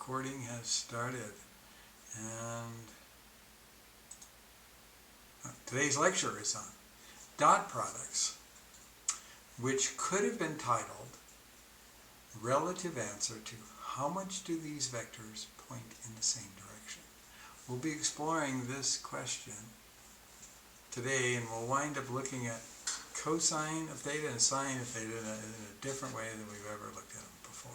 recording has started, and today's lecture is on dot products, which could have been titled Relative Answer to How Much Do These Vectors Point in the Same Direction. We'll be exploring this question today, and we'll wind up looking at cosine of theta and sine of theta in a different way than we've ever looked at them before.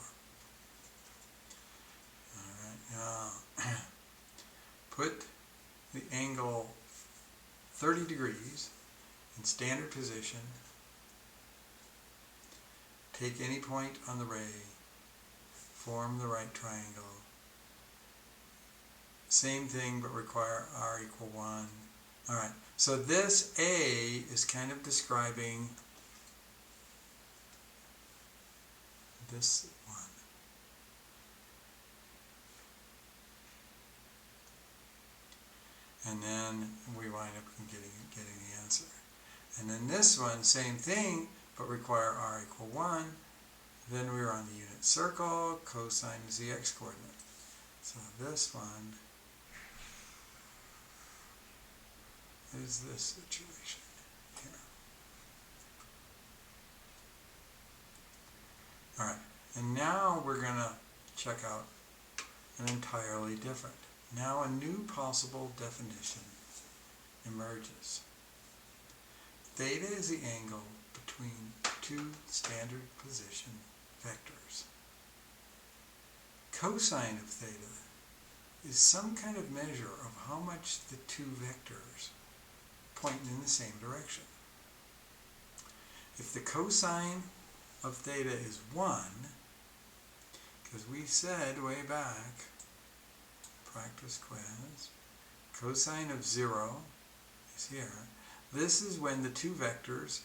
All right, now put the angle 30 degrees in standard position. Take any point on the ray, form the right triangle. Same thing, but require r equal 1. All right, so this A is kind of describing this one. And then we wind up getting the answer. And then this one, same thing, but require r equal 1. Then we're on the unit circle, cosine is the x-coordinate. So this one is this situation here. Alright, and now we're going to check out an entirely different. Now a new possible definition emerges. Theta is the angle between two standard position vectors. Cosine of theta is some kind of measure of how much the two vectors point in the same direction. If the cosine of theta is 1, because we said way back, practice quiz, cosine of 0 is here. This is when the two vectors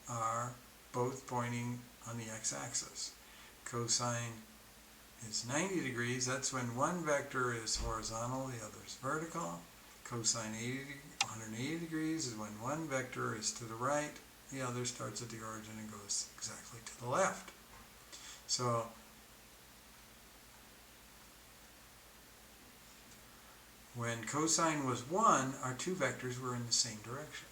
are both pointing on the x-axis. Cosine is 90 degrees. That's when one vector is horizontal, the other is vertical. Cosine 180 degrees is when one vector is to the right, the other starts at the origin and goes exactly to the left. So when cosine was 1, our two vectors were in the same direction.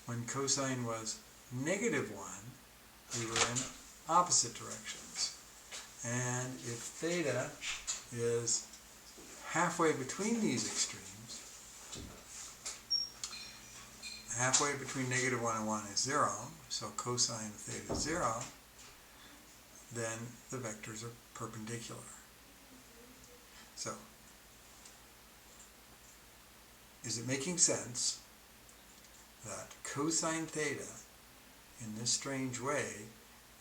When cosine was -1, we were in opposite directions. And if theta is halfway between these extremes, halfway between -1 and 1 is 0, so cosine of theta is 0, then the vectors are perpendicular. So, is it making sense that cosine theta, in this strange way,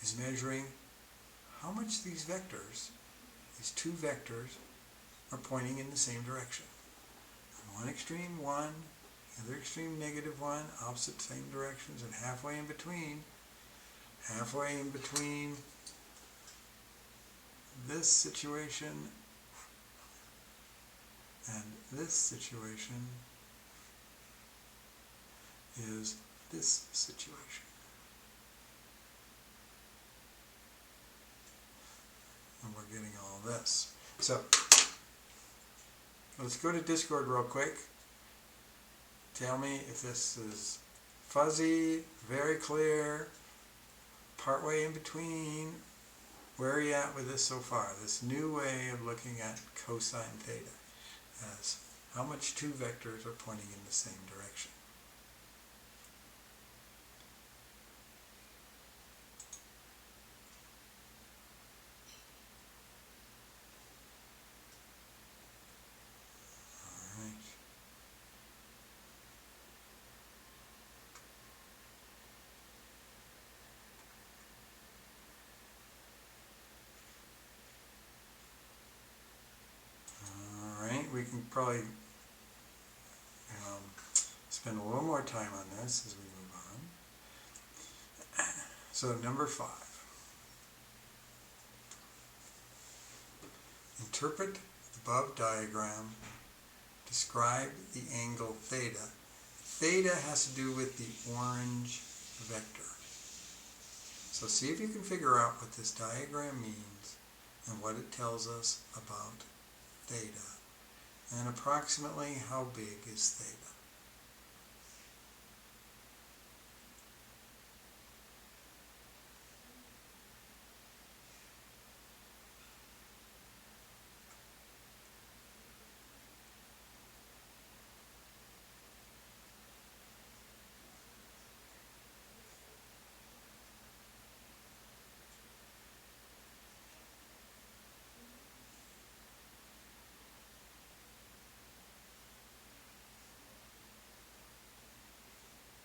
is measuring how much these vectors, these two vectors, are pointing in the same direction? On one extreme 1, the other extreme -1, opposite same directions, and halfway in between this situation and this situation is this situation. And we're getting all this. So, let's go to Discord real quick. Tell me if this is fuzzy, very clear, partway in between. Where are you at with this so far? This new way of looking at cosine theta as how much two vectors are pointing in the same direction. We can probably spend a little more time on this as we move on. So number 5. Interpret the above diagram. Describe the angle theta. Theta has to do with the orange vector. So see if you can figure out what this diagram means and what it tells us about theta, and approximately how big is theta.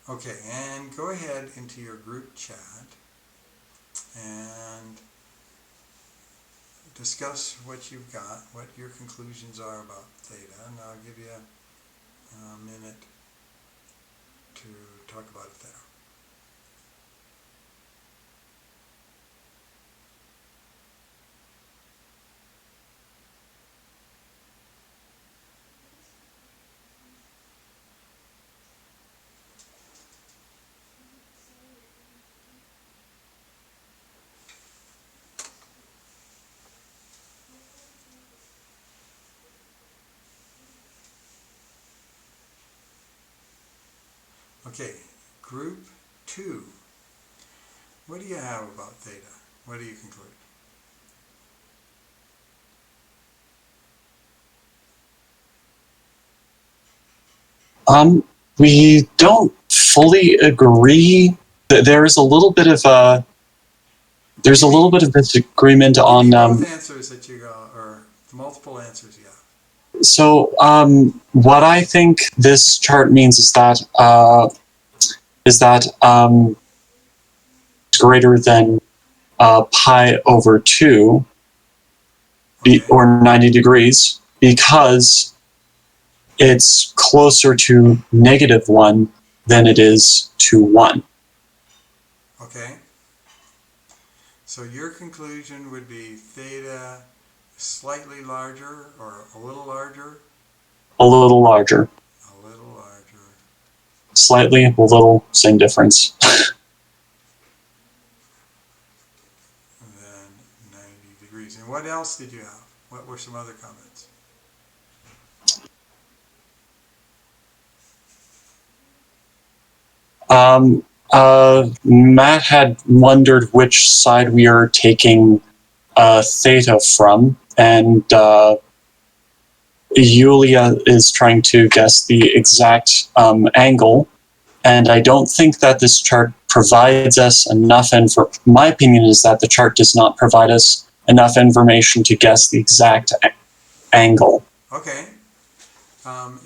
Okay, and go ahead into your group chat and discuss what you've got, what your conclusions are about theta, and I'll give you a minute to talk about it there. Okay, group 2. What do you have about theta? What do you conclude? We don't fully agree. There's a little bit of disagreement Give me on. both answers that you got, or the multiple answers you have. So what I think this chart means is that greater than pi over 2 Okay, or 90 degrees because it's closer to -1 than it is to 1. okay. So your conclusion would be theta slightly larger or a little larger? A little larger. A little larger Slightly, a little, same difference. than 90 degrees. And what else did you have? What were some other comments? Matt had wondered which side we are taking theta from, and Yulia is trying to guess the exact angle. And I don't think that this chart provides us enough info. My opinion is that the chart does not provide us enough information to guess the exact angle. Okay.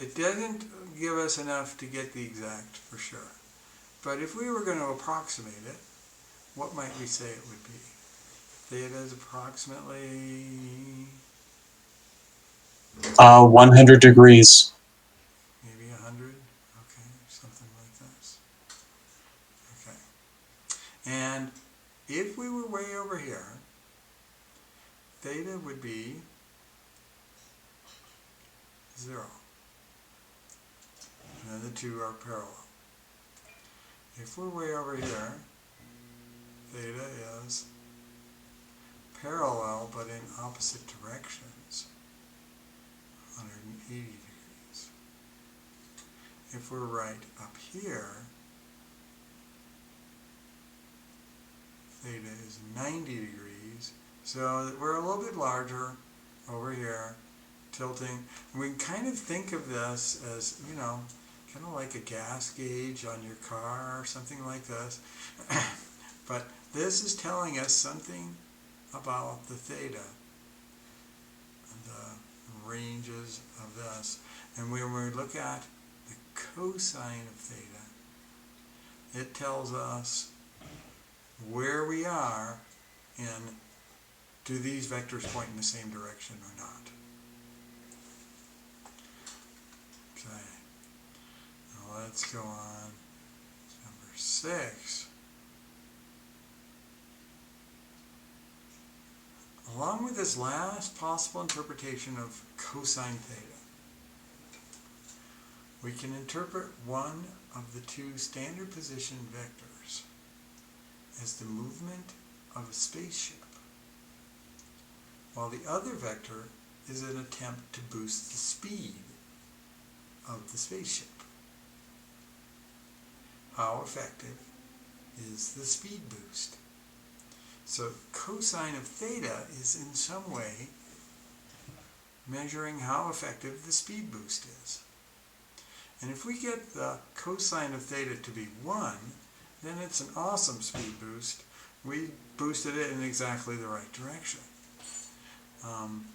It doesn't give us enough to get the exact for sure. But if we were going to approximate it, what might we say it would be? Theta is approximately 100 degrees. maybe 100. Okay, something like this. Okay. And if we were way over here, theta would be 0. And then the two are parallel. If we're way over here, theta is parallel but in opposite directions, 180 degrees. If we're right up here, theta is 90 degrees, so we're a little bit larger over here, tilting. And we can kind of think of this as, kind of like a gas gauge on your car or something like this. But this is telling us something about the theta, the ranges of this. And when we look at the cosine of theta, it tells us where we are in, do these vectors point in the same direction or not. Okay, now let's go on to number 6. Along with this last possible interpretation of cosine theta, we can interpret one of the two standard position vectors as the movement of a spaceship while the other vector is an attempt to boost the speed of the spaceship. How effective is the speed boost? So cosine of theta is in some way measuring how effective the speed boost is. And if we get the cosine of theta to be 1, then it's an awesome speed boost. We boosted it in exactly the right direction.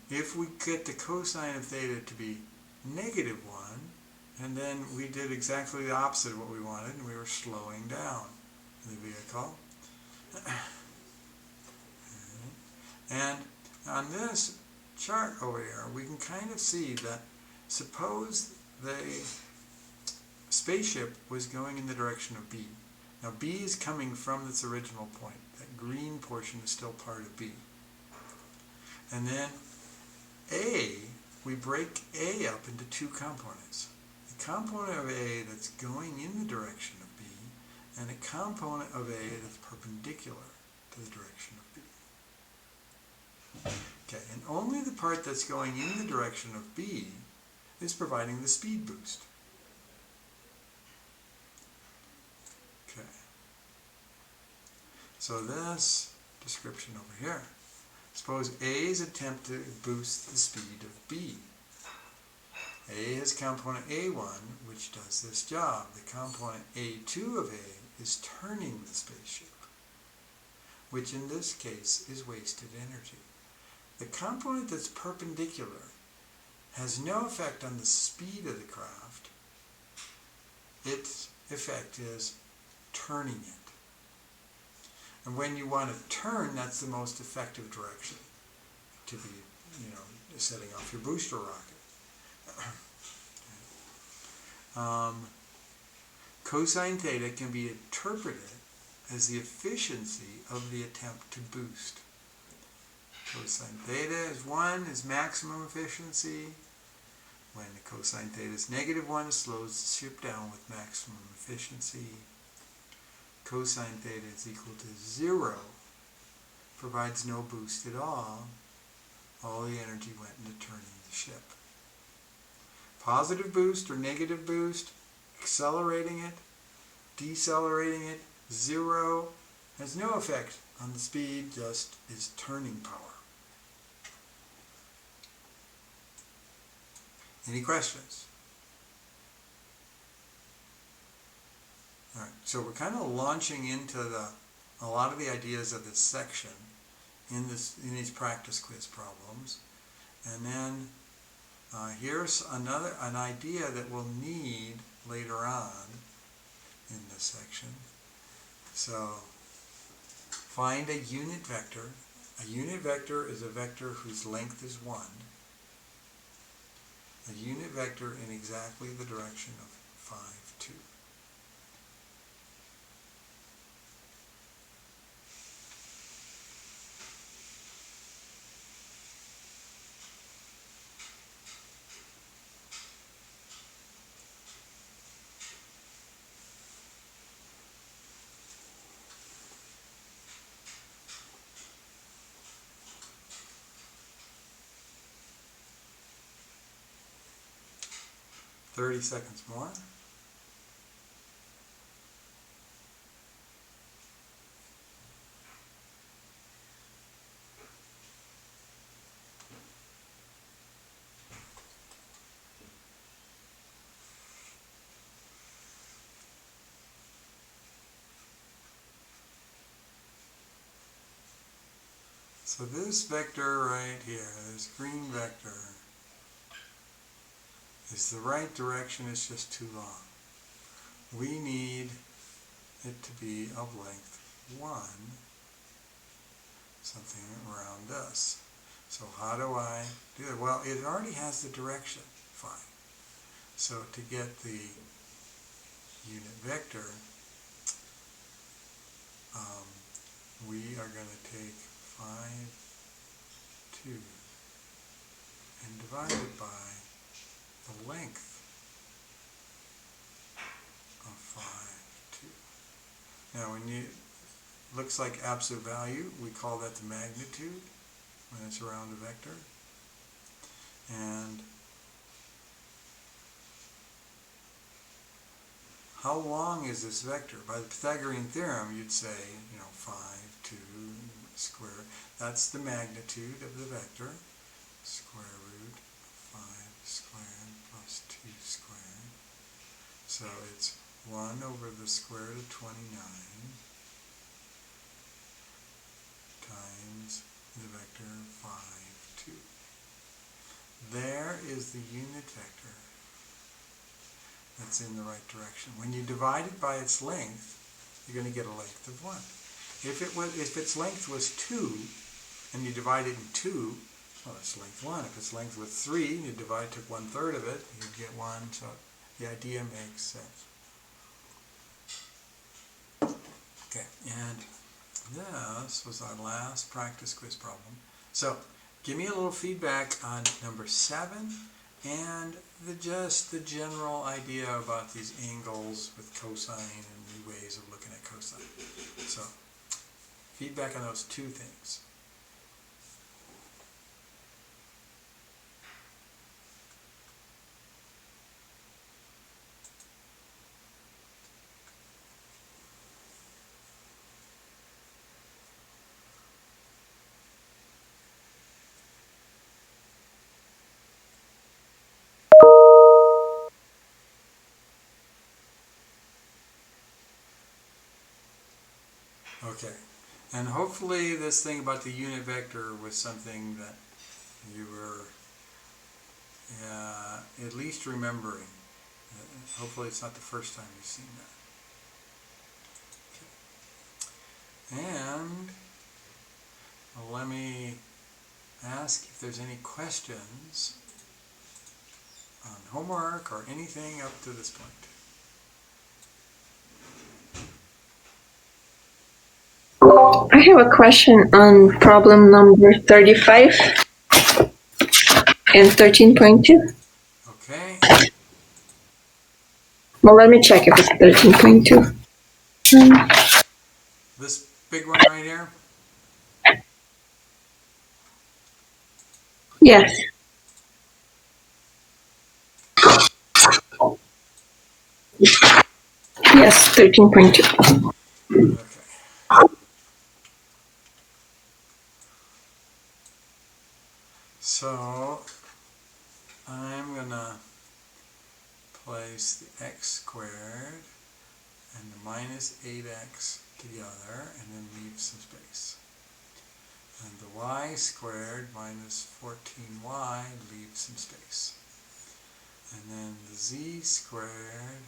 If we get the cosine of theta to be negative 1, and then we did exactly the opposite of what we wanted, and we were slowing down the vehicle. And on this chart over here, we can kind of see that suppose the spaceship was going in the direction of B. Now B is coming from its original point. That green portion is still part of B. And then A, we break A up into two components. A component of A that's going in the direction of B, and a component of A that's perpendicular to the direction of B. Okay, and only the part that's going in the direction of B is providing the speed boost. Okay. So this description over here. Suppose A's attempt to boost the speed of B. A has component A1, which does this job. The component A2 of A is turning the spaceship, which in this case is wasted energy. The component that's perpendicular has no effect on the speed of the craft. Its effect is turning it. And when you want to turn, that's the most effective direction to be, setting off your booster rocket. Cosine theta can be interpreted as the efficiency of the attempt to boost. Cosine theta is 1 is maximum efficiency. When the cosine theta is negative 1, it slows the ship down with maximum efficiency. Cosine theta is equal to 0, provides no boost at all. All the energy went into turning the ship. Positive boost or negative boost, accelerating it, decelerating it, 0, has no effect on the speed, just is turning power. Any questions? All right, so we're kind of launching into a lot of the ideas of this section in these practice quiz problems, and then here's an idea that we'll need later on in this section. So find a unit vector. A unit vector is a vector whose length is 1. A unit vector in exactly the direction of 5, 2. Thirty seconds more. So this vector right here, this green vector, is the right direction, it's just too long. We need it to be of length 1, something around this. So how do I do it? Well, it already has the direction, fine. So to get the unit vector, we are going to take 5, 2, and divide it by the length of 5, 2. Now when it looks like absolute value, we call that the magnitude. when it's around a vector. And how long is this vector? By the Pythagorean theorem, you'd say, 5, 2 square. That's the magnitude of the vector. Square root 5 squared plus 2 squared. So it's 1 over the square root of 29 times the vector 5, 2. There is the unit vector that's in the right direction. When you divide it by its length, you're going to get a length of 1. If its length was 2, and you divide it in 2, well, it's length 1. If its length was 3, and you took 1/3 of it, you'd get 1. So the idea makes sense. Okay, and this was our last practice quiz problem. So give me a little feedback on number 7 and just the general idea about these angles with cosine and new ways of looking at cosine. So feedback on those two things. Okay, and hopefully this thing about the unit vector was something that you were at least remembering. Hopefully it's not the first time you've seen that. Okay. And let me ask if there's any questions on homework or anything up to this point. I have a question on problem number 35 and 13.2. Okay. Well, let me check if it's 13.2. This big one right here? Yes. Yes, 13.2. Okay. So I'm going to place the x squared and the minus 8x together and then leave some space. And the y squared minus 14y, leave some space. And then the z squared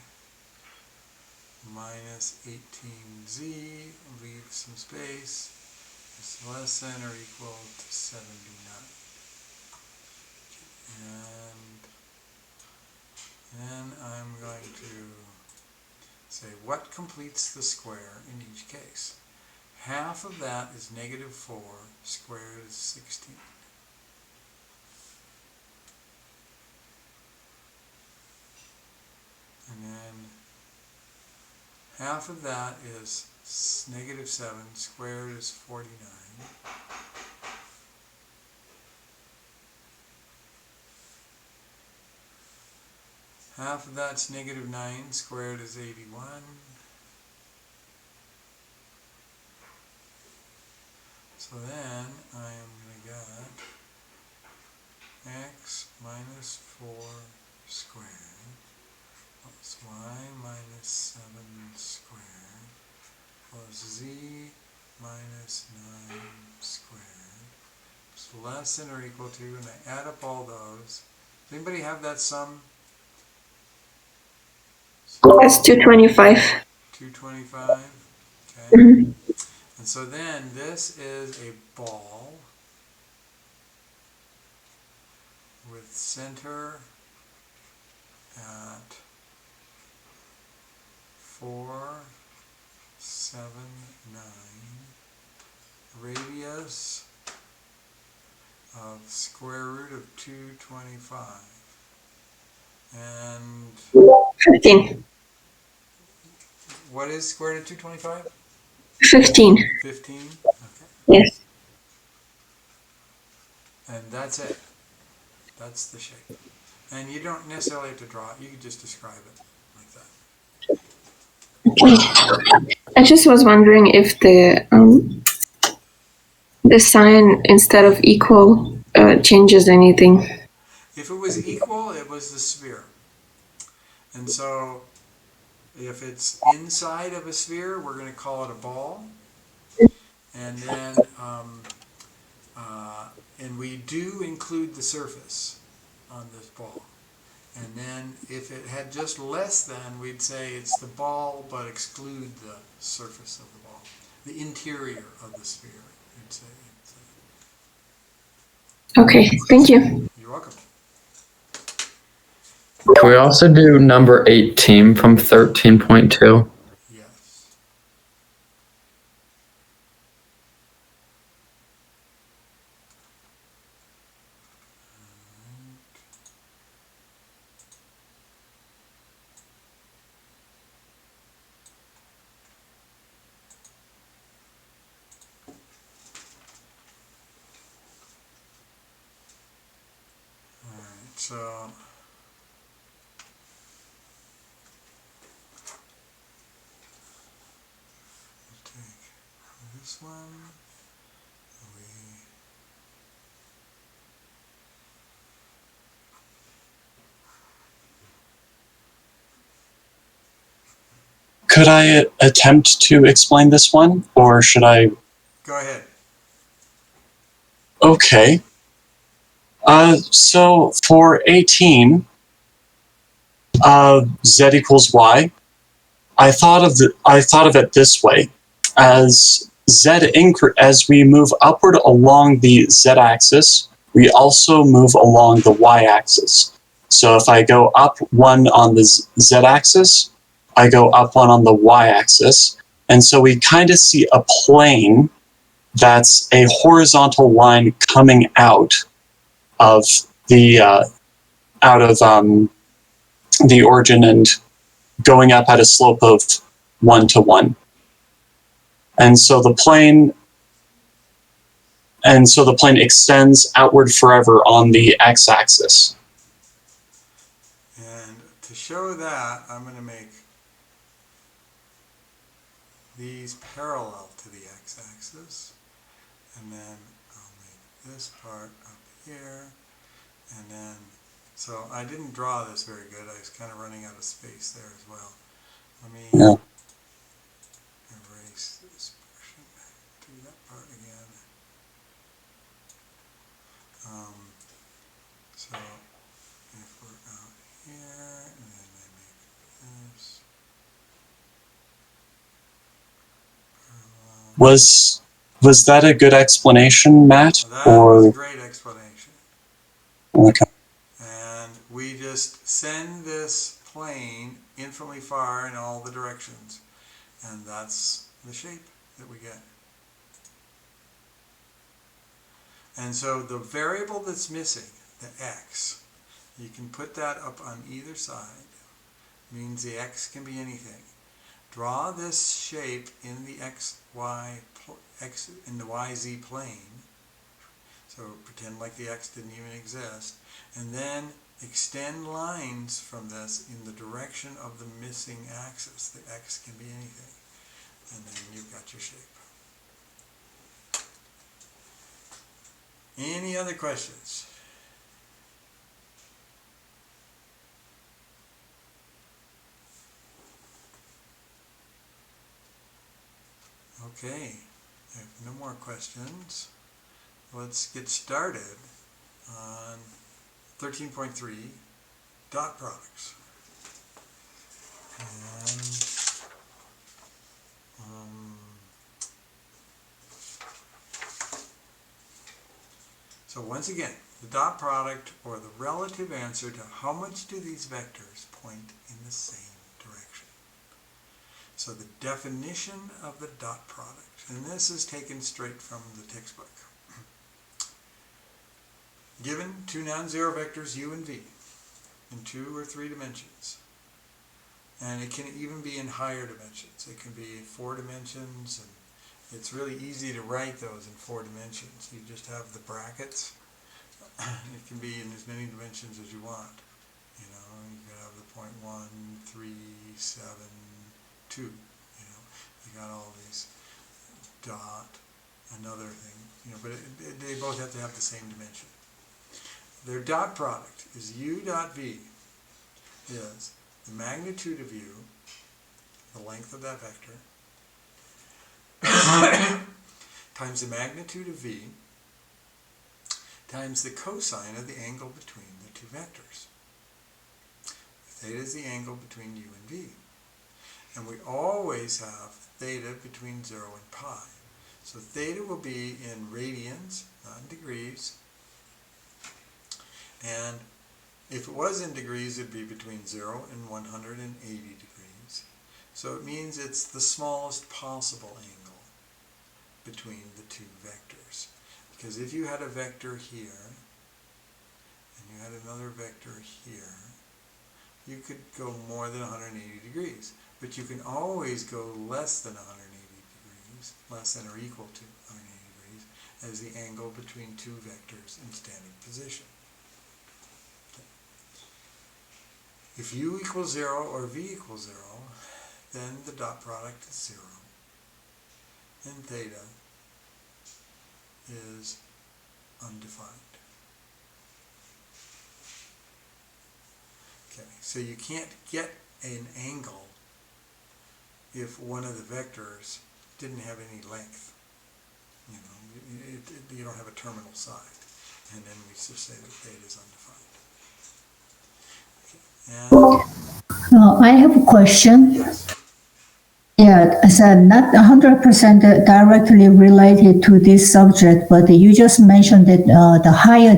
minus 18z, leave some space, is less than or equal to 79. And then I'm going to say what completes the square in each case. Half of that is negative 4 squared is 16. And then half of that is negative 7 squared is 49. Half of that's negative 9 squared is 81. So then I am going to get x minus 4 squared plus y minus 7 squared plus z minus 9 squared is less than or equal to, and I add up all those. Does anybody have that sum? That's 225. 225. Okay. Mm-hmm. And so then this is a ball with center at 4, 7, 9, radius of square root of 225. And 15. what is square root of 225? 15. 15? Okay. Yes. And that's it. That's the shape. And you don't necessarily have to draw it. You can just describe it like that. Okay. I just was wondering if the sign instead of equal changes anything. If it was equal, it was the sphere. And so if it's inside of a sphere, we're going to call it a ball. And then, and we do include the surface on this ball. And then if it had just less than, we'd say it's the ball, but exclude the surface of the ball. The interior of the sphere, you'd say. Okay, thank you. You're welcome. Can we also do number 18 from 13.2? Yes. Alright, so take this one. Could I attempt to explain this one, or should I? Go ahead. Okay. So for 18, z equals y. I thought of it this way: as as we move upward along the z-axis, we also move along the y-axis. So if I go up one on the z-axis, I go up one on the y-axis, and so we kind of see a plane that's a horizontal line coming out of the the origin and going up at a slope of 1 to 1. And so the plane extends outward forever on the x-axis. And to show that, I'm going to make these parallel to the x-axis. And then I'll make this part up here. And then, so I didn't draw this very good. I was kind of running out of space there as well. Let me erase this portion, do that part again. So if we're out here, and then I make this parallel. Was that a good explanation, Matt? That was a great explanation. Okay. And we just send this plane infinitely far in all the directions. And that's the shape that we get. And so the variable that's missing, the x, you can put that up on either side. Means the x can be anything. Draw this shape in the in the yz plane. So pretend like the x didn't even exist. And then extend lines from this in the direction of the missing axis. The x can be anything. And then you've got your shape. Any other questions? Okay, I have no more questions. Let's get started on 13.3, dot products. And so once again, the dot product, or the relative answer to how much do these vectors point in the same direction. So the definition of the dot product, and this is taken straight from the textbook. Given two non-zero vectors u and v in 2 or 3 dimensions, and it can even be in higher dimensions. It can be 4 dimensions, and it's really easy to write those in 4 dimensions. You just have the brackets. it can be in as many dimensions as you want. You know, you could have the 0.1372. You know, you got all these dot, another thing. You know, but they both have to have the same dimension. Their dot product is u dot v is the magnitude of u, the length of that vector, times the magnitude of v, times the cosine of the angle between the two vectors. Theta is the angle between u and v. And we always have theta between 0 and pi. So theta will be in radians, not in degrees. And if it was in degrees, it'd be between 0 and 180 degrees. So it means it's the smallest possible angle between the two vectors. Because if you had a vector here, and you had another vector here, you could go more than 180 degrees. But you can always go less than 180 degrees, less than or equal to 180 degrees, as the angle between two vectors in standing position. If u equals 0 or v equals 0, then the dot product is 0. And theta is undefined. Okay, so you can't get an angle if one of the vectors didn't have any length. You know, you don't have a terminal side. And then we just say that theta is undefined. Okay. And I have a question. yes. Yeah, so not 100% directly related to this subject, but you just mentioned that the higher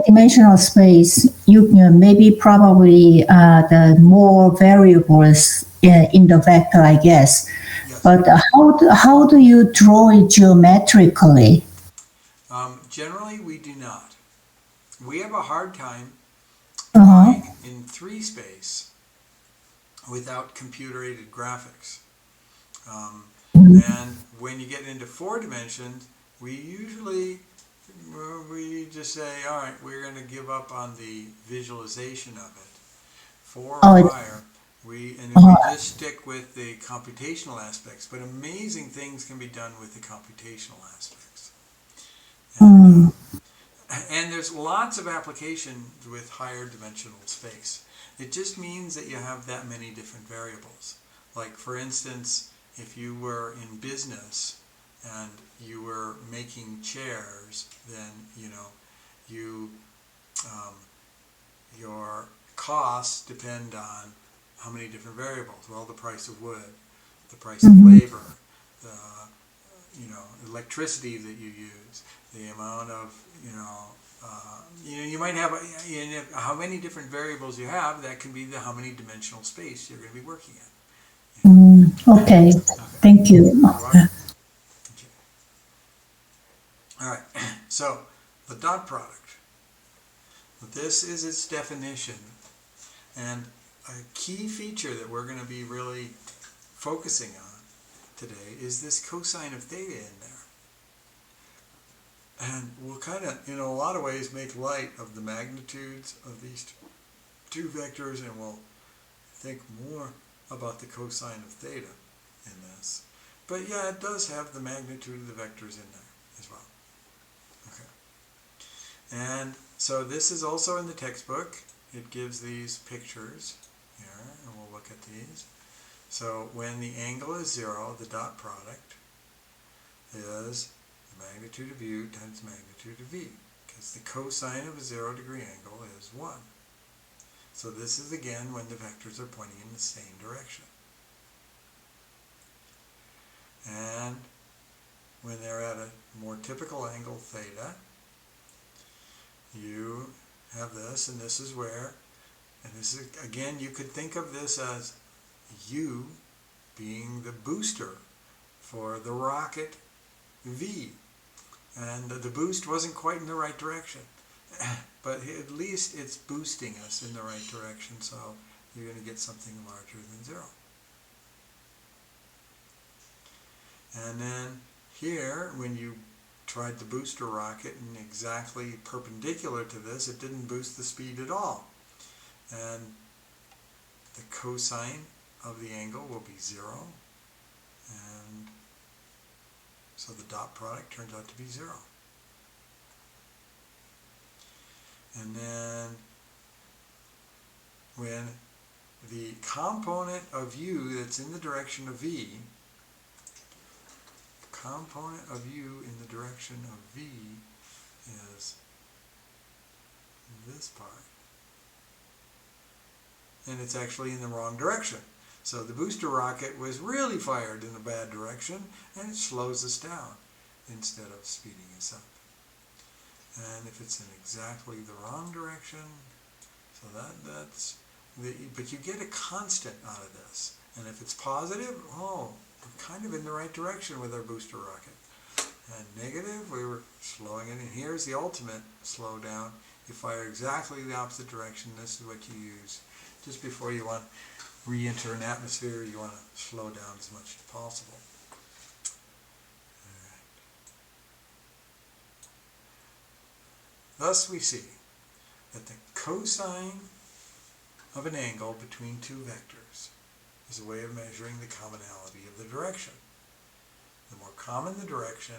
dimensional space, maybe probably the more variables in the vector, I guess. Yes. But how do you draw it geometrically? Generally, we do not. We have a hard time drawing in 3 space without computer-aided graphics. And when you get into 4 dimensions, we just say, all right, we're going to give up on the visualization of it. 4 or higher, we just stick with the computational aspects. But amazing things can be done with the computational aspects. And there's lots of applications with higher dimensional space. It just means that you have that many different variables. Like, for instance, if you were in business and you were making chairs, then, you know, your costs depend on how many different variables. Well, the price of wood, the price of labor, the, electricity that you use, the amount of, you might have how many different variables you have. That can be how many dimensional space you're going to be working in. Okay, thank you. Okay. All right, so the dot product. This is its definition, and a key feature that we're going to be really focusing on today is this cosine of theta in there. And we'll kind of, in a lot of ways, make light of the magnitudes of these two vectors, and we'll think more about the cosine of theta in this. But yeah, it does have the magnitude of the vectors in there as well. Okay. And so this is also in the textbook. It gives these pictures here, and we'll look at these. So when the angle is 0, the dot product is magnitude of u times magnitude of v, because the cosine of a 0-degree angle is 1. So this is again when the vectors are pointing in the same direction. And when they're at a more typical angle theta, you have this, and this is where, and this is, again, you could think of this as u being the booster for the rocket v. And the boost wasn't quite in the right direction, but at least it's boosting us in the right direction, so you're going to get something larger than 0. And then here, when you tried the booster rocket and exactly perpendicular to this, it didn't boost the speed at all. And the cosine of the angle will be 0. And so the dot product turns out to be 0. And then when the component of u that's in the direction of v, the component of u in the direction of v is this part. And it's actually in the wrong direction. So the booster rocket was really fired in a bad direction, and it slows us down instead of speeding us up. And if it's in exactly the wrong direction, so but you get a constant out of this. And if it's positive, oh, we're kind of in the right direction with our booster rocket. And negative, we were slowing it. And here's the ultimate slow down. You fire exactly the opposite direction. This is what you use. Just before you want to re-enter an atmosphere, you want to slow down as much as possible. All right. Thus we see that the cosine of an angle between two vectors is a way of measuring the commonality of the direction. The more common the direction,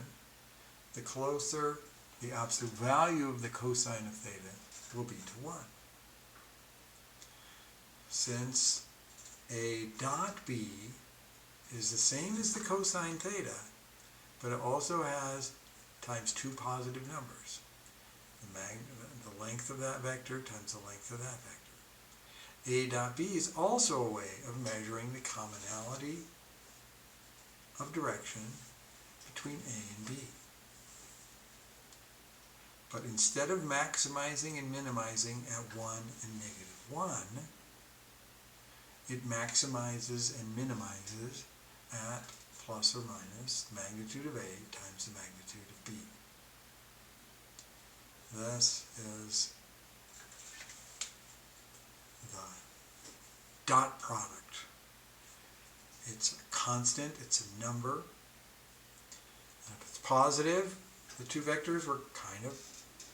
the closer the absolute value of the cosine of theta will be to 1. Since a dot b is the same as the cosine theta, but it also has times 2 positive numbers. The length of that vector times the length of that vector. A dot b is also a way of measuring the commonality of direction between A and B. But instead of maximizing and minimizing at 1 and -1, it maximizes and minimizes at plus or minus the magnitude of A times the magnitude of B. This is the dot product. It's a constant, it's a number. And if it's positive, the two vectors were kind of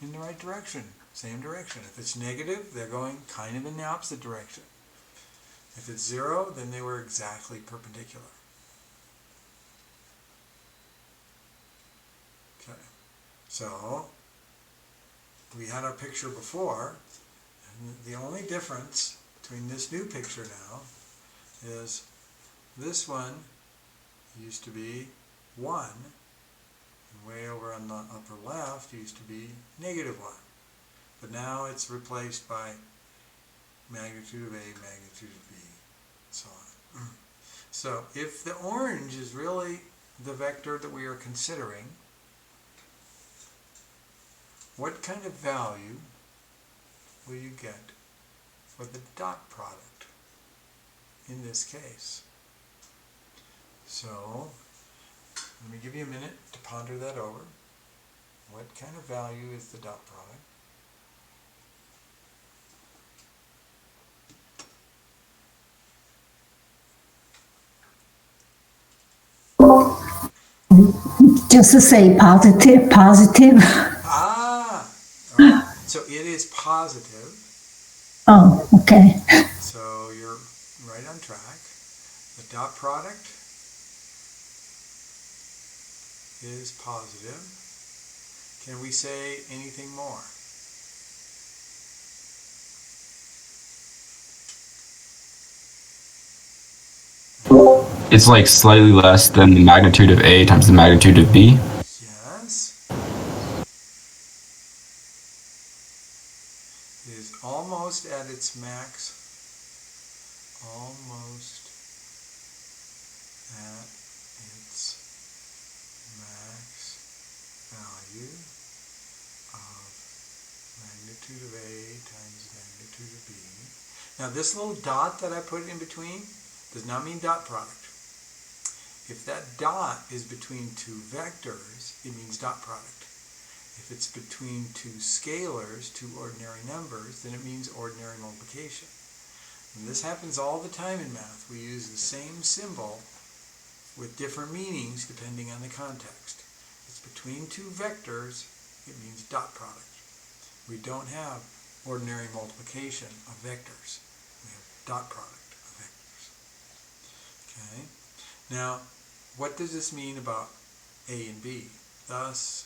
in the right direction, same direction. If it's negative, they're going kind of in the opposite direction. If it's 0, then they were exactly perpendicular. Okay, so we had our picture before, and the only difference between this new picture now is this one used to be 1, and way over on the upper left used to be -1. But now it's replaced by magnitude of A, magnitude of B, and so on. So if the orange is really the vector that we are considering, what kind of value will you get for the dot product in this case? So let me give you a minute to ponder that over. What kind of value is the dot product? Just to say positive. Ah, all right. So it is positive. Oh, okay. So you're right on track. The dot product is positive. Can we say anything more? It's like slightly less than the magnitude of A times the magnitude of B. Yes. It is almost at its max. Almost at its max value of magnitude of A times magnitude of B. Now this little dot that I put in between does not mean dot product. If that dot is between two vectors, it means dot product. If it's between two scalars, two ordinary numbers, then it means ordinary multiplication. And this happens all the time in math. We use the same symbol with different meanings depending on the context. It's between two vectors, it means dot product. We don't have ordinary multiplication of vectors. We have dot product of vectors. Okay? Now, what does this mean about A and B? Thus,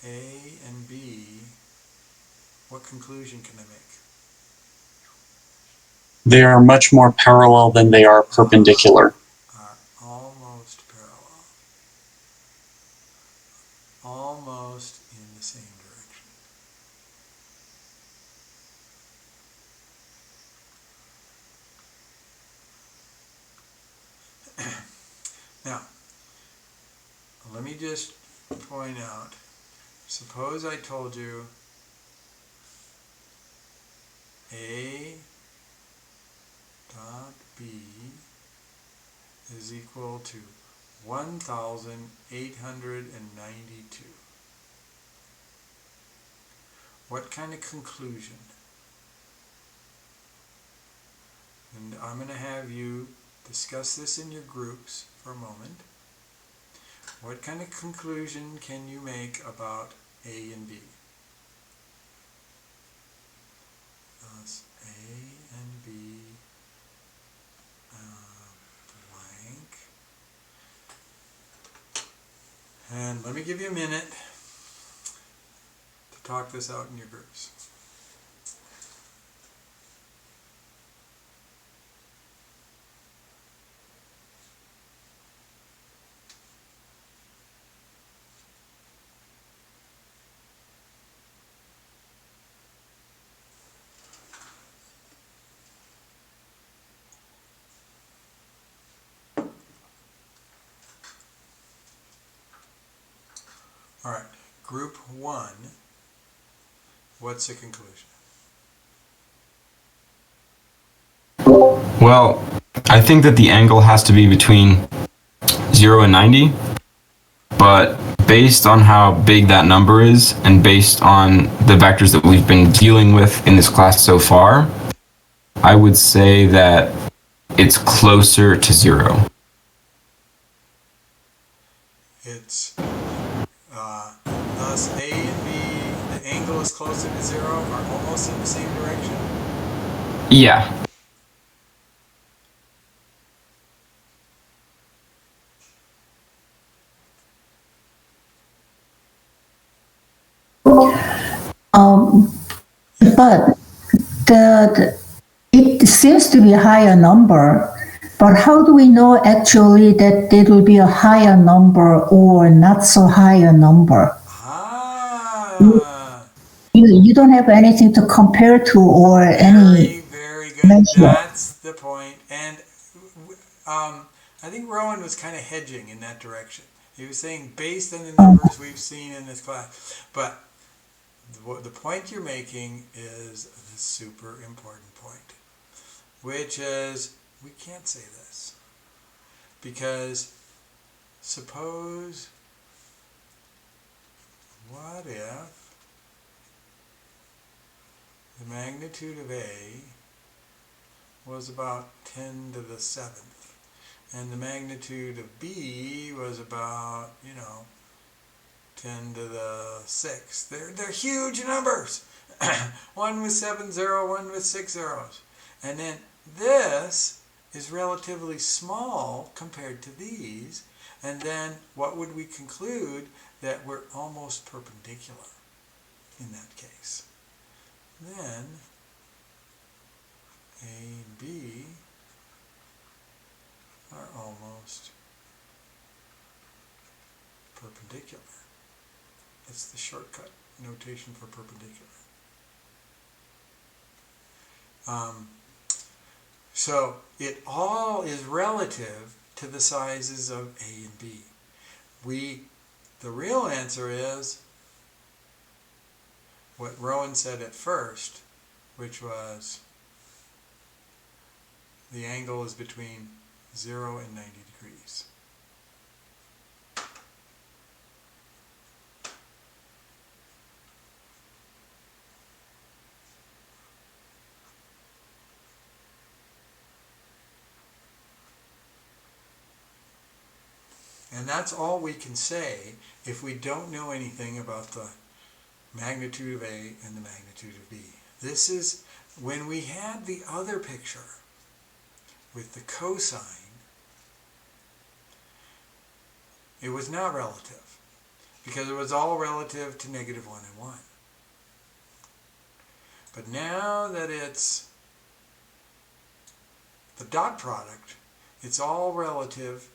A and B, what conclusion can I make? They are much more parallel than they are perpendicular. Are almost parallel. Almost in the same direction. Now, let me just point out, suppose I told you A dot B is equal to 1,892. What kind of conclusion? And I'm going to have you discuss this in your groups for a moment. What kind of conclusion can you make about A and B? Thus, A and B blank. And let me give you a minute to talk this out in your groups. All right, group 1, what's the conclusion? Well, I think that the angle has to be between 0 and 90, but based on how big that number is and based on the vectors that we've been dealing with in this class so far, I would say that it's closer to 0. It's thus A and B, the angle is closer to 0, are almost in the same direction. Yeah. But it seems to be a higher number. But how do we know actually that it will be a higher number or not so higher number? You don't have anything to compare to or any. Very good. measure. That's the point. And I think Rowan was kind of hedging in that direction. He was saying based on the numbers we've seen in this class. But the point you're making is the super important point, which is we can't say this because suppose, what if the magnitude of A was about 10 to the 7th and the magnitude of B was about, 10 to the 6th. They're huge numbers. One with 7 zeros, one with 6 zeros. And then this is relatively small compared to these. And then what would we conclude? That we're almost perpendicular in that case. Then A and B are almost perpendicular. It's the shortcut notation for perpendicular. So it all is relative to the sizes of A and B. The real answer is what Rowan said at first, which was the angle is between 0 and 90 degrees. And that's all we can say if we don't know anything about the magnitude of A and the magnitude of B. This is when we had the other picture with the cosine, it was not relative because it was all relative to negative 1 and 1. But now that it's the dot product, it's all relative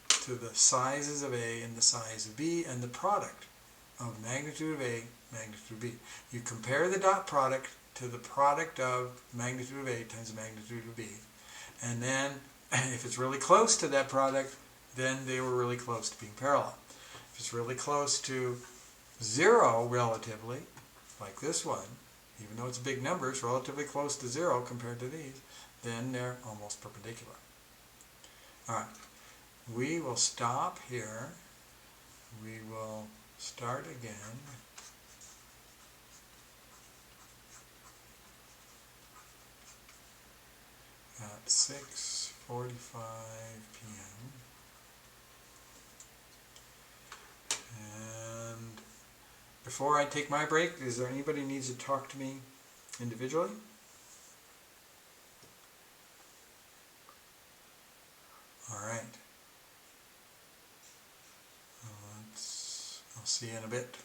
to the sizes of A and the size of B and the product of magnitude of A, magnitude of B. You compare the dot product to the product of magnitude of A times the magnitude of B. And then if it's really close to that product, then they were really close to being parallel. If it's really close to 0 relatively, like this one, even though it's big numbers, relatively close to 0 compared to these, then they're almost perpendicular. All right, we will stop here. We will start again. At 6:45 p.m. And before I take my break, is there anybody who needs to talk to me individually? All right. I'll see you in a bit.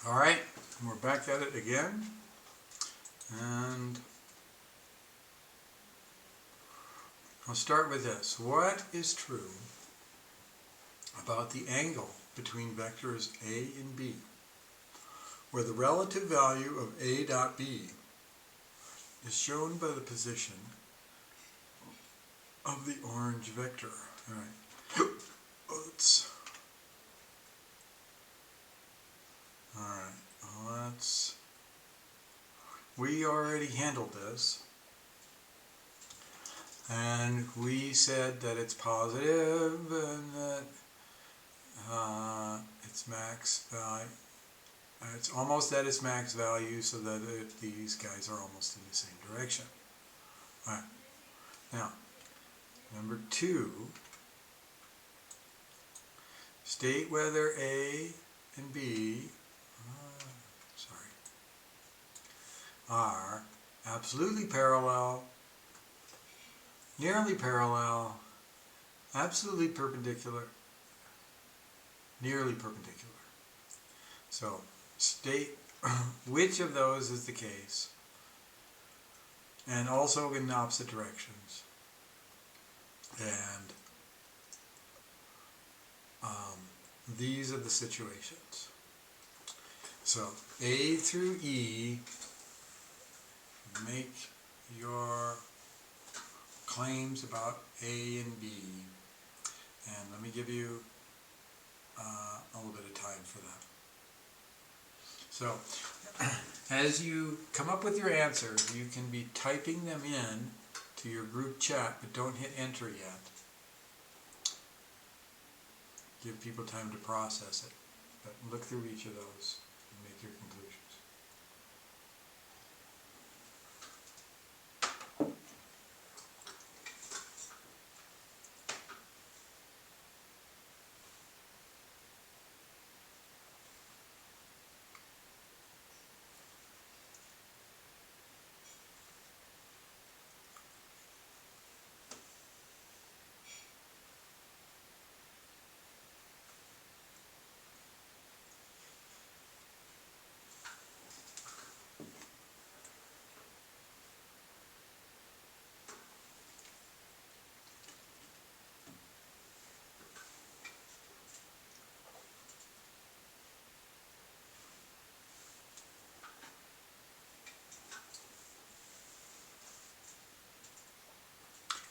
All right, we're back at it again. And I'll start with this. What is true about the angle between vectors A and B, where the relative value of A dot B is shown by the position of the orange vector? All right. Let's. All right. We already handled this, and we said that it's positive and that its max value. It's almost at its max value, so that these guys are almost in the same direction. All right. Now, number 2, state whether A and B are absolutely parallel, nearly parallel, absolutely perpendicular, nearly perpendicular. So state which of those is the case, and also in opposite directions. And these are the situations. So A through E, make your claims about A and B, and let me give you a little bit of time for that. So as you come up with your answers, you can be typing them in to your group chat, but don't hit enter yet. Give people time to process it, but look through each of those and make your conclusions.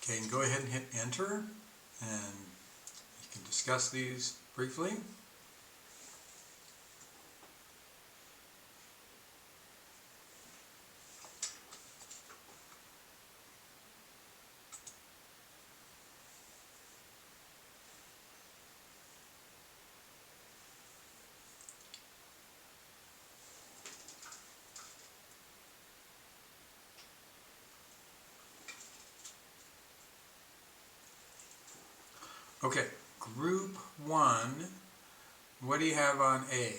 Okay, and go ahead and hit enter, and you can discuss these briefly. Okay, group 1, what do you have on A?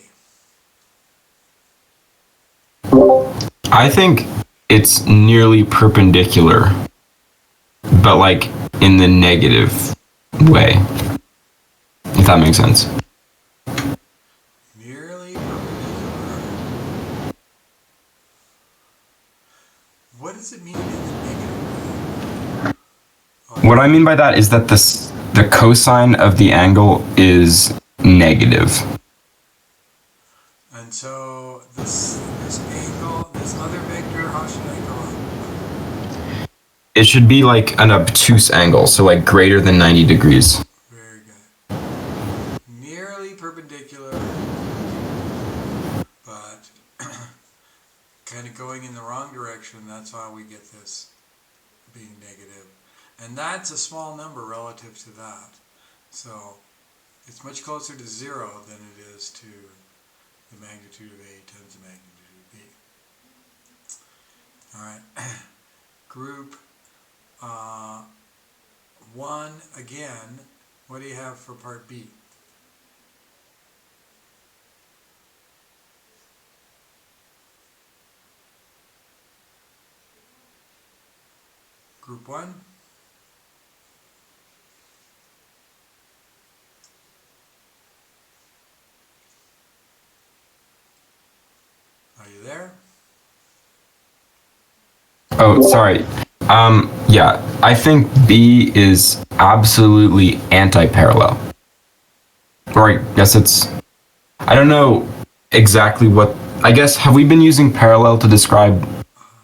I think it's nearly perpendicular, but like in the negative way, if that makes sense. Nearly perpendicular. What does it mean in the negative way? What I mean by that is that the cosine of the angle is negative. And so this angle, this other vector, how should I draw it? It should be like an obtuse angle, so like greater than 90 degrees. Very good. Nearly perpendicular, but kind of going in the wrong direction. That's how we get this being negative. And that's a small number relative to that. So it's much closer to 0 than it is to the magnitude of A times the magnitude of B. All right. Group 1, again, what do you have for part B? Group 1? Oh, sorry. Yeah, I think B is absolutely anti-parallel. Or I guess it's, I don't know exactly what, I guess, have we been using parallel to describe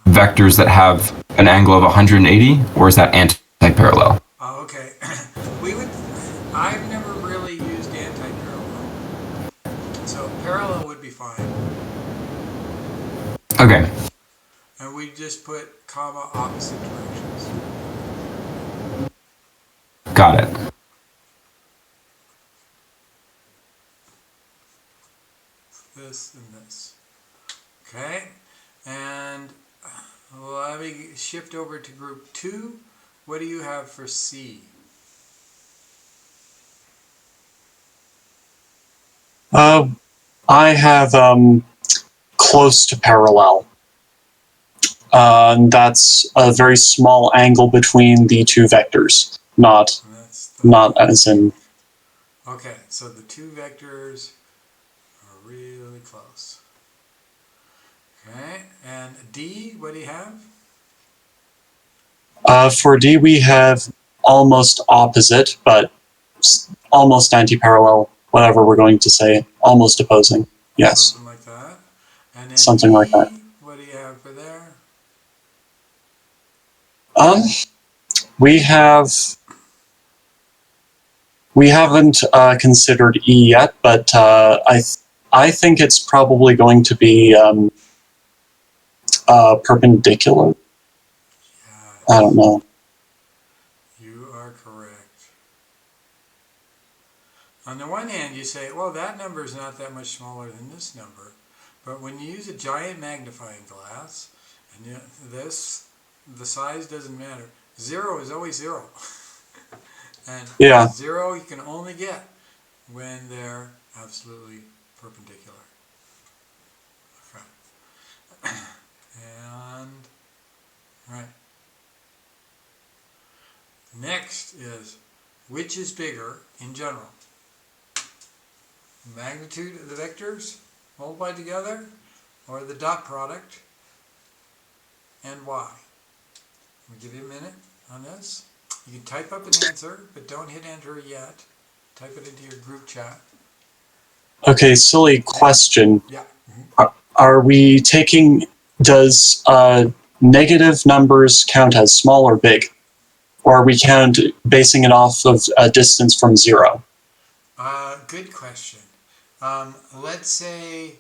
vectors that have an angle of 180, or is that anti-parallel? Oh, okay. I've never really used anti-parallel. So parallel would be fine. Okay, And we just put comma opposite directions. got it. This and this. Okay. And let me shift over to group 2. What do you have for C? I have close to parallel. That's a very small angle between the two vectors, not And that's the not as in. Okay, so the two vectors are really close. Okay, and D, what do you have? For D, we have almost opposite, but almost anti-parallel. Whatever we're going to say, almost opposing. Yes, Something like that. And then something like that. E, what do you have for there? Um, we have. We haven't considered E yet, but I think it's probably going to be perpendicular. I don't Yes, know. you are correct. On the one hand, you say, well, that number is not that much smaller than this number. But when you use a giant magnifying glass, and the size doesn't matter. 0 is always 0. And Yeah. 0 you can only get when they're absolutely perpendicular. Okay. And, right. Next is, which is bigger in general? Magnitude of the vectors multiplied together, or the dot product, and why? I'll give you a minute on this. You can type up an answer, but don't hit enter yet. Type it into your group chat. Okay, silly question. Yeah. Are we taking, does negative numbers count as small or big? Or are we basing it off of a distance from 0? Good question. Let's say,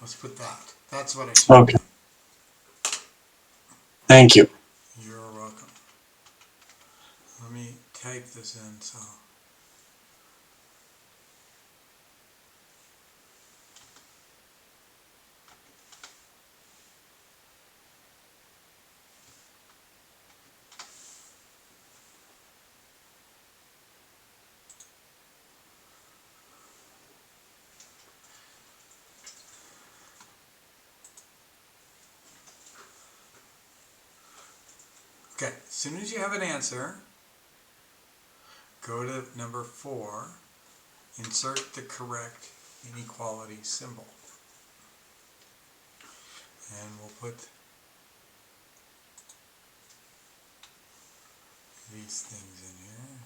let's put that. That's what I should Okay, do. thank you. You're welcome. Let me type this in so. Okay, as soon as you have an answer, go to number 4, insert the correct inequality symbol. And we'll put these things in here.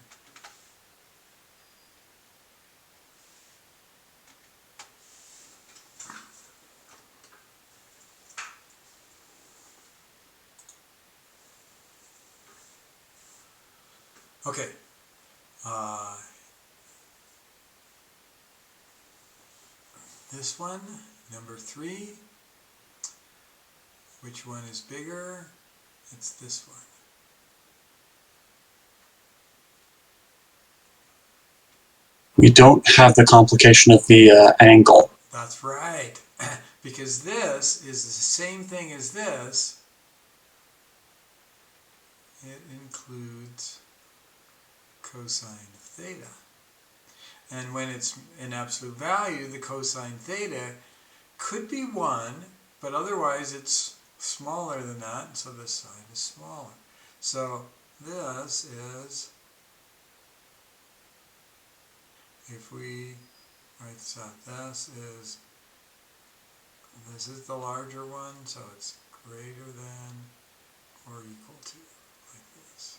Okay. This one, number 3. Which one is bigger? It's this one. We don't have the complication of the angle. That's right. Because this is the same thing as this. It includes cosine of theta. And when it's in absolute value, the cosine theta could be 1, but otherwise it's smaller than that, so this side is smaller. So this is if we write this out, this is the larger one, so it's greater than or equal to, like this.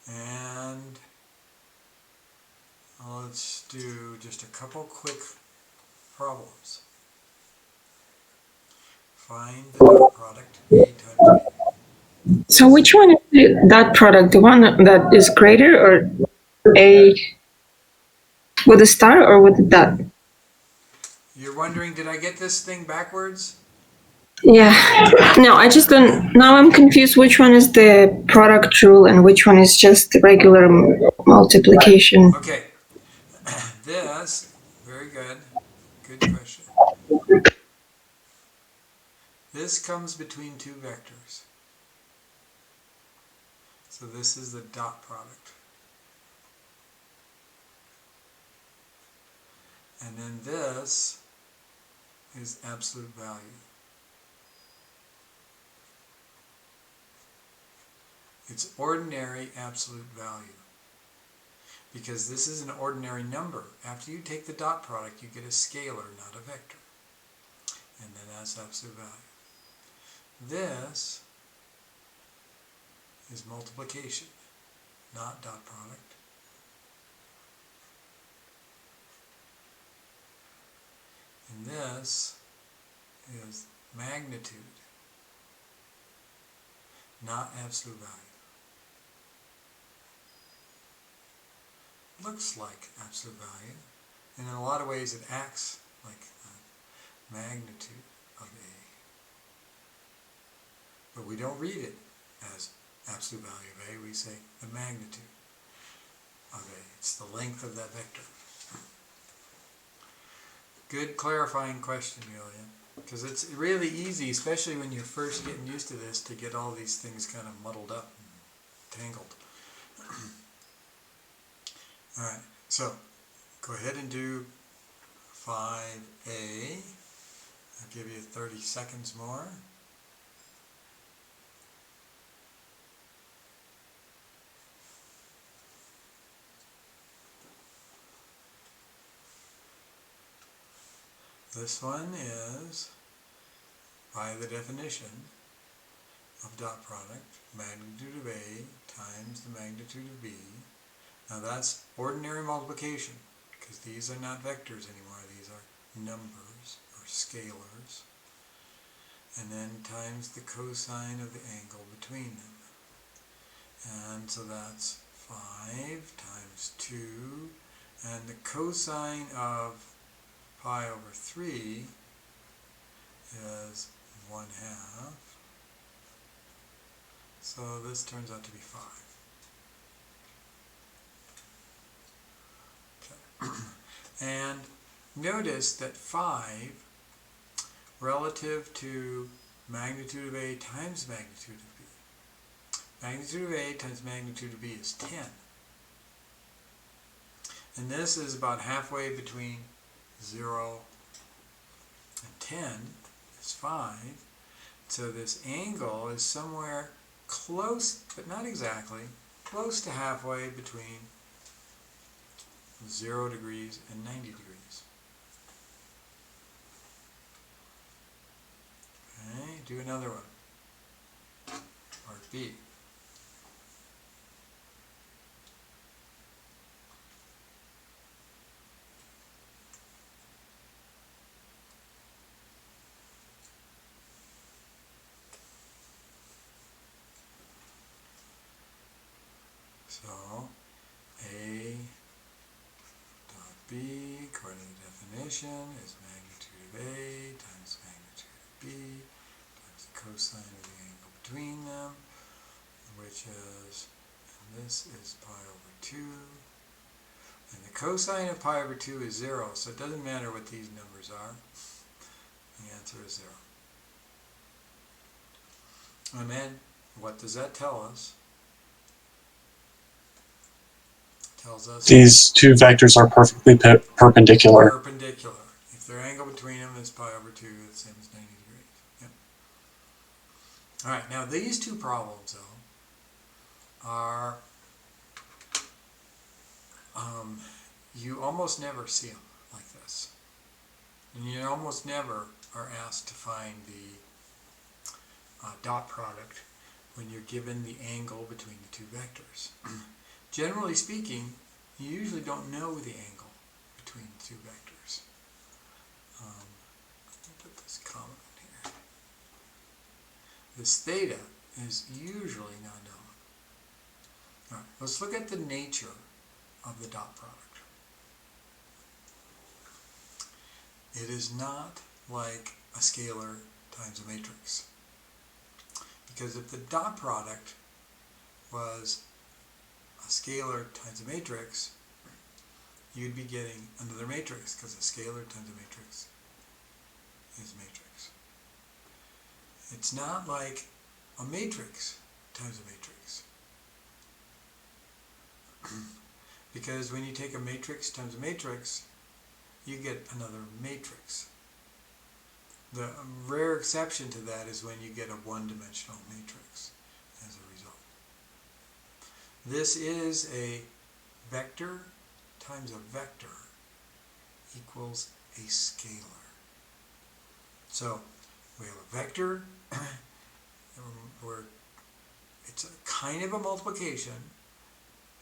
Alright. And let's do just a couple quick problems. Find the dot product A times B. So Yes. which one is the dot product? The one that is greater or A with a star or with a dot? You're wondering, did I get this thing backwards? Yeah. No, I just don't. Now I'm confused which one is the product rule and which one is just the regular multiplication. Okay. This, very good. Good question. This comes between two vectors. So this is the dot product. And then this is absolute value. It's ordinary absolute value. Because this is an ordinary number. After you take the dot product, you get a scalar, not a vector. And then that's absolute value. This is multiplication, not dot product. And this is magnitude, not absolute value. Looks like absolute value, and in a lot of ways it acts like the magnitude of A. But we don't read it as absolute value of A, we say the magnitude of A. It's the length of that vector. Good clarifying question, Julia, because it's really easy, especially when you're first getting used to this, to get all these things kind of muddled up and tangled. Alright, so go ahead and do 5A. I'll give you 30 seconds more. This one is, by the definition of dot product, magnitude of A times the magnitude of B. Now that's ordinary multiplication, because these are not vectors anymore, these are numbers or scalars. And then times the cosine of the angle between them. And so that's 5 times 2, and the cosine of pi over 3 is 1/2. So this turns out to be 5. Okay. And notice that 5 relative to magnitude of A times magnitude of B. Magnitude of A times magnitude of B is 10. And this is about halfway between 0 and 10 is 5. So this angle is somewhere close, but not exactly, close to halfway between 0 degrees and 90 degrees. Okay, do another one. Part B. So, A dot B, according to the definition, is magnitude of A times magnitude of B times the cosine of the angle between them, which is, and this is pi over 2. And the cosine of pi over 2 is 0, so it doesn't matter what these numbers are. The answer is 0. And then, what does that tell us? Tells us These two vectors are perfectly perpendicular. perpendicular. If their angle between them is pi over 2, it's the same as 90 degrees. Yep. Alright, now these two problems, though, are, you almost never see them like this. And you almost never are asked to find the dot product when you're given the angle between the two vectors. Generally speaking, you usually don't know the angle between the two vectors. Let me put this comma in here. This theta is usually not known. All right, let's look at the nature of the dot product. It is not like a scalar times a matrix. Because if the dot product was a scalar times a matrix, you'd be getting another matrix, because a scalar times a matrix is matrix. It's not like a matrix times a matrix. Because when you take a matrix times a matrix, you get another matrix. The rare exception to that is when you get a one-dimensional matrix as a result. This is a vector times a vector equals a scalar. So we have a vector where it's a kind of a multiplication.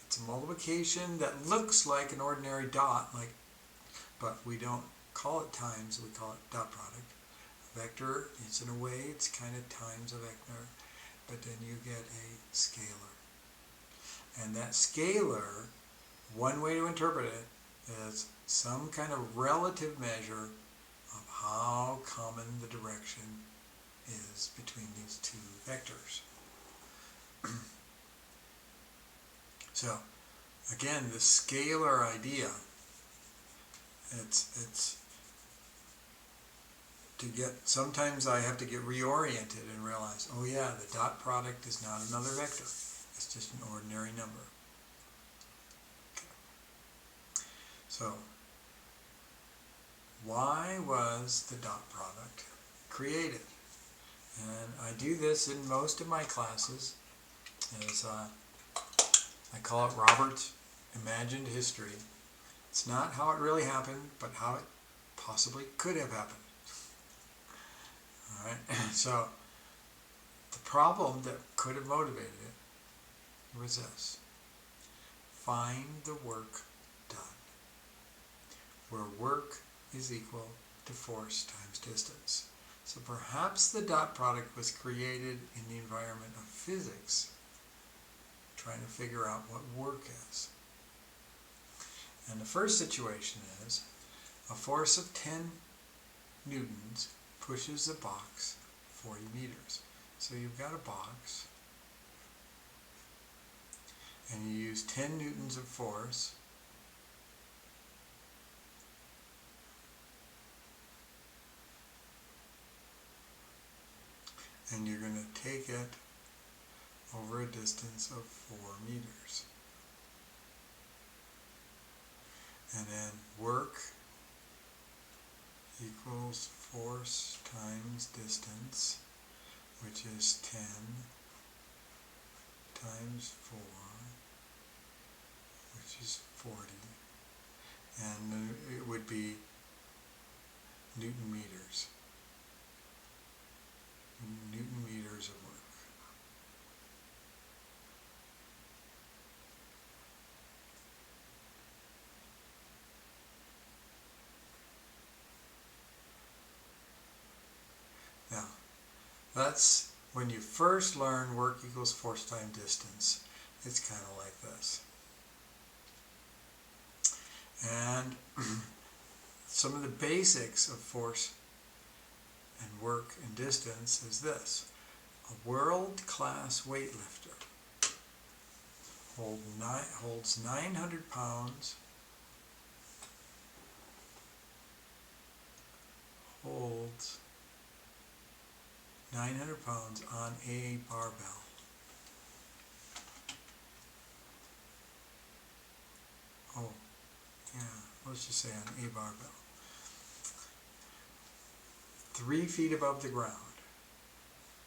It's a multiplication that looks like an ordinary dot, but we don't call it times, we call it dot product. A vector, it's in a way, it's kind of times a vector, but then you get a scalar. And that scalar, one way to interpret it is some kind of relative measure of how common the direction is between these two vectors. So, again, the scalar idea, it's to get, sometimes I have to get reoriented and realize, oh yeah, the dot product is not another vector. It's just an ordinary number. Okay. So, why was the dot product created? And I do this in most of my classes as I call it Robert's imagined history. It's not how it really happened, but how it possibly could have happened. All right. So the problem that could have motivated it was this: find the work done, where work is equal to force times distance. So perhaps the dot product was created in the environment of physics, trying to figure out what work is. And the first situation is a force of 10 newtons pushes the box 40 meters. So you've got a box, and you use 10 newtons of force, and you're going to take it over a distance of 4 meters. And then work equals force times distance, which is 10 times 4, which is 40. And it would be Newton meters. Newton meters of work. Now, that's when you first learn work equals force times distance. It's kind of like this. And some of the basics of force and work and distance is this. A world-class weightlifter holds 900 pounds, holds 900 pounds on a barbell. Oh, yeah, let's just say on a barbell. 3 feet above the ground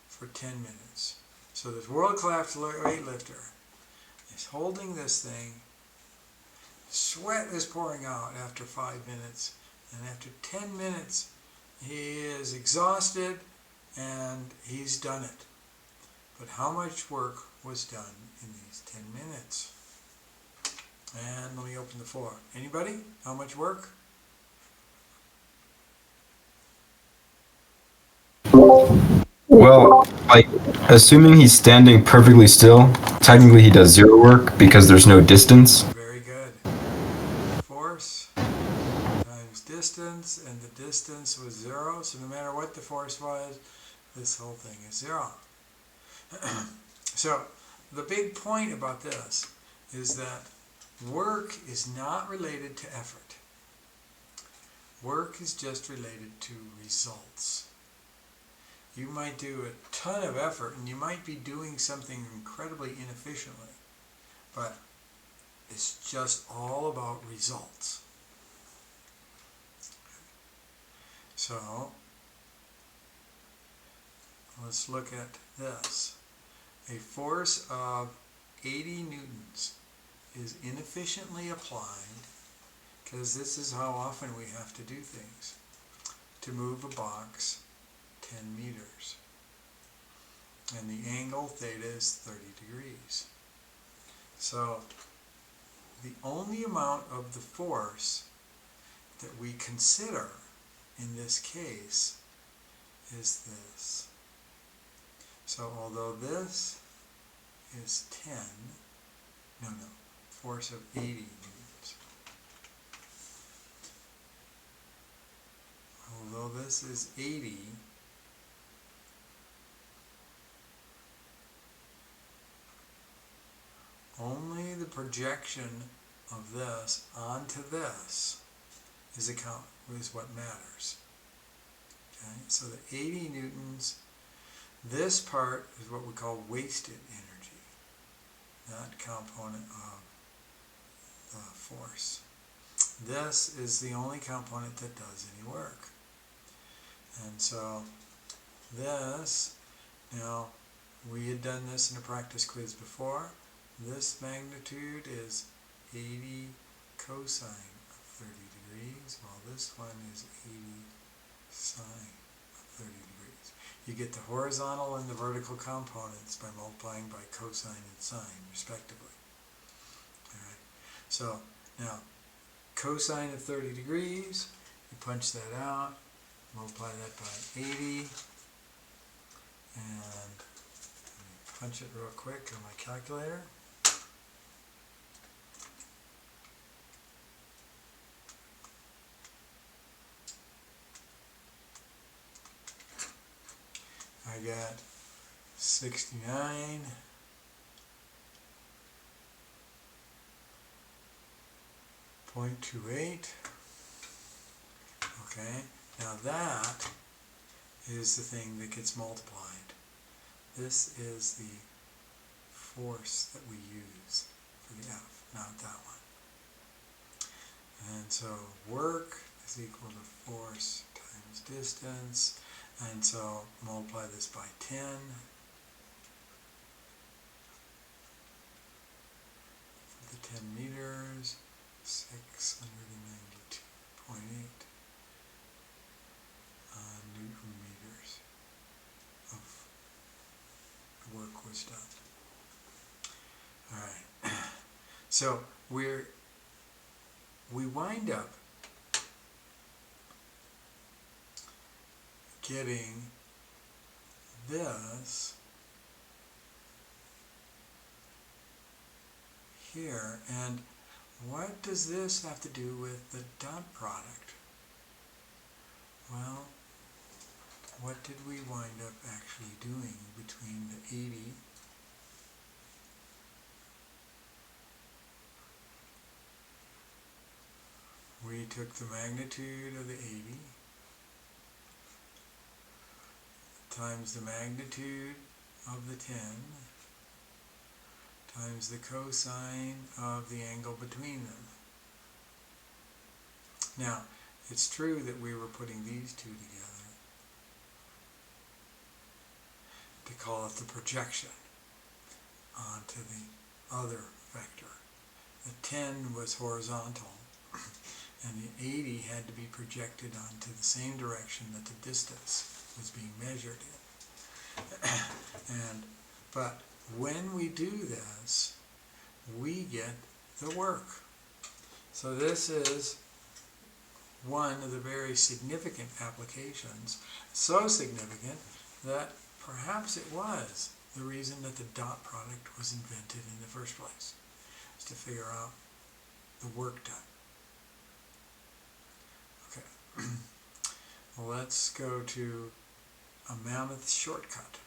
for 10 minutes. So this world-class weightlifter he's holding this thing. Sweat is pouring out after 5 minutes, and after 10 minutes he is exhausted and he's done it. But how much work was done in these 10 minutes? And let me open the floor. Anybody? How much work? Well, like, assuming he's standing perfectly still, technically he does zero work because there's no distance. Very good. Force times distance, and the distance was 0, so no matter what the force was, this whole thing is 0. So, the big point about this is that work is not related to effort. Work is just related to results. You might do a ton of effort and you might be doing something incredibly inefficiently, but it's just all about results. So, let's look at this. A force of 80 newtons is inefficiently applied, because this is how often we have to do things, to move a box 10 meters. And the angle theta is 30 degrees. So the only amount of the force that we consider in this case is this. So although this is 10, force of 80 newtons. Although this is 80, only the projection of this onto this is what matters. Okay, so the 80 newtons, this part is what we call wasted energy, that component of the force. This is the only component that does any work. And so this, now we had done this in a practice quiz before. This magnitude is 80 cosine of 30 degrees, while this one is 80 sine of 30 degrees. You get the horizontal and the vertical components by multiplying by cosine and sine, respectively. All right. So now, cosine of 30 degrees, you punch that out, multiply that by 80, and punch it real quick on my calculator. I got 69.28. Okay, now that is the thing that gets multiplied. This is the force that we use for the F, not that one. And so work is equal to force times distance. And so multiply this by 10. For the 10 meters, 692.8 Newton meters of work was done. All right. So we wind up getting this here, and what does this have to do with the dot product? Well, what did we wind up actually doing between the 80 we took the magnitude of the 80 times the magnitude of the 10 times the cosine of the angle between them. Now, it's true that we were putting these two together to call it the projection onto the other vector. The 10 was horizontal, and the 80 had to be projected onto the same direction that the distance was being measured in. But when we do this, we get the work. So this is one of the very significant applications, so significant that perhaps it was the reason that the dot product was invented in the first place, is to figure out the work done. Okay, let's go to a mammoth shortcut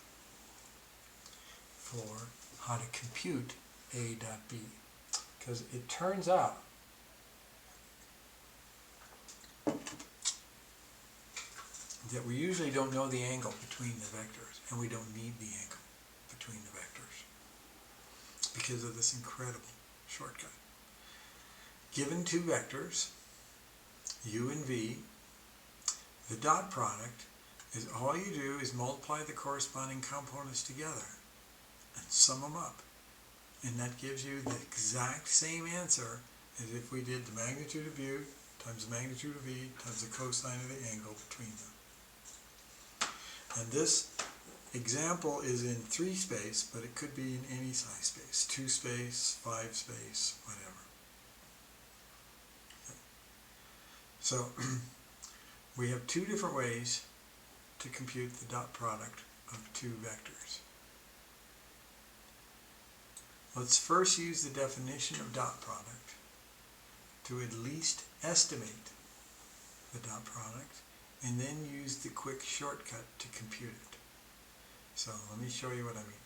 for how to compute A dot B, because it turns out that we usually don't know the angle between the vectors, and we don't need the angle between the vectors because of this incredible shortcut. Given two vectors, u and v, the dot product is all you do is multiply the corresponding components together and sum them up. And that gives you the exact same answer as if we did the magnitude of u times the magnitude of v times the cosine of the angle between them. And this example is in 3 space, but it could be in any size space, 2 space, 5 space, whatever. So we have 2 different ways to compute the dot product of 2 vectors. Let's first use the definition of dot product to at least estimate the dot product, and then use the quick shortcut to compute it. So let me show you what I mean.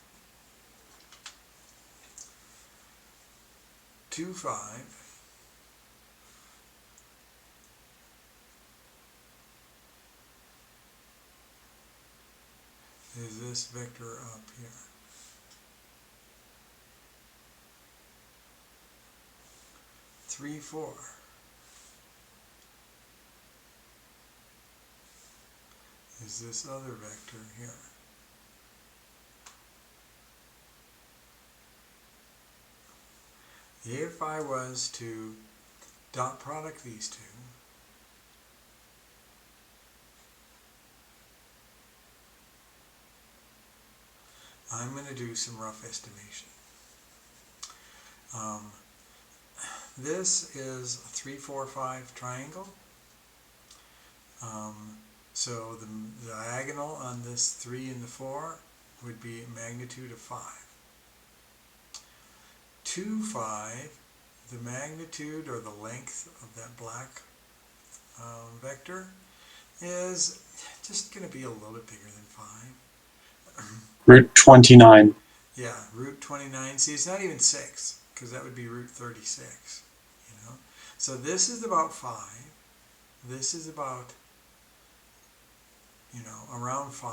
2, 5 is this vector up here. 3, 4 is this other vector here. If I was to dot product these two, I'm going to do some rough estimation. This is a 3, 4, 5 triangle. So the diagonal on this 3 and the 4 would be a magnitude of 5. 2, 5, the magnitude or the length of that black vector is just going to be a little bit bigger than 5. Root 29. Yeah, root 29. See, it's not even 6, because that would be root 36. You know, so this is about 5. This is about, you know, around 5.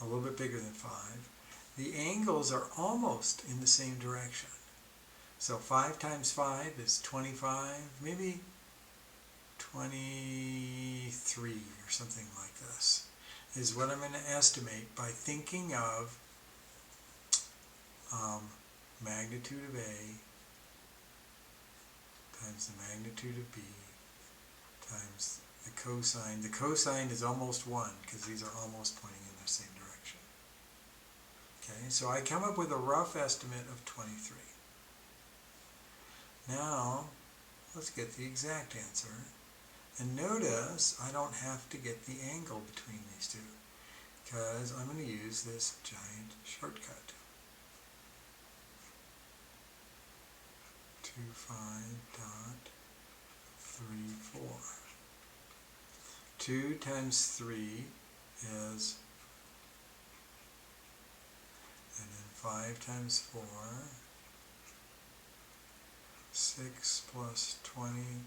A little bit bigger than 5. The angles are almost in the same direction. So 5 times 5 is 25, maybe 23 or something like this, is what I'm going to estimate by thinking of magnitude of A times the magnitude of B times the cosine. The cosine is almost 1 because these are almost pointing in the same direction. Okay, so I come up with a rough estimate of 23. Now, let's get the exact answer. And notice I don't have to get the angle between these two, because I'm going to use this giant shortcut. 2, 5 dot 3, 4. 2 times 3 is, and then 5 times 4, 6 plus 20,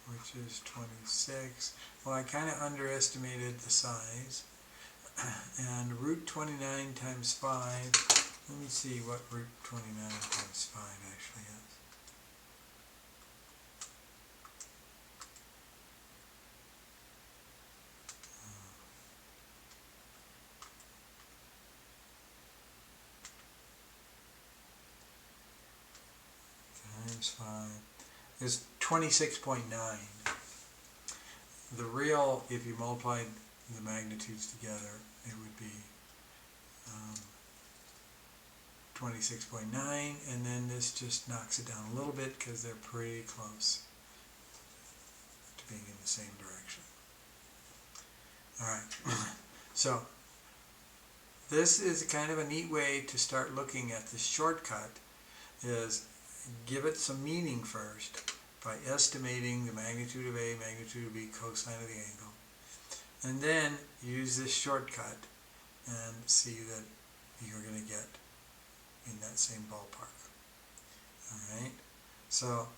which is 26. Well, I kind of underestimated the size. And root 29 times 5, let me see what root 29 times 5 actually is. times 5 is 26.9. The real, if you multiplied the magnitudes together, it would be 26.9, and then this just knocks it down a little bit because they're pretty close to being in the same direction. Alright, so this is kind of a neat way to start looking at this shortcut, is give it some meaning first by estimating the magnitude of A, magnitude of B, cosine of the angle, and then use this shortcut and see that you're going to get in that same ballpark. Alright, so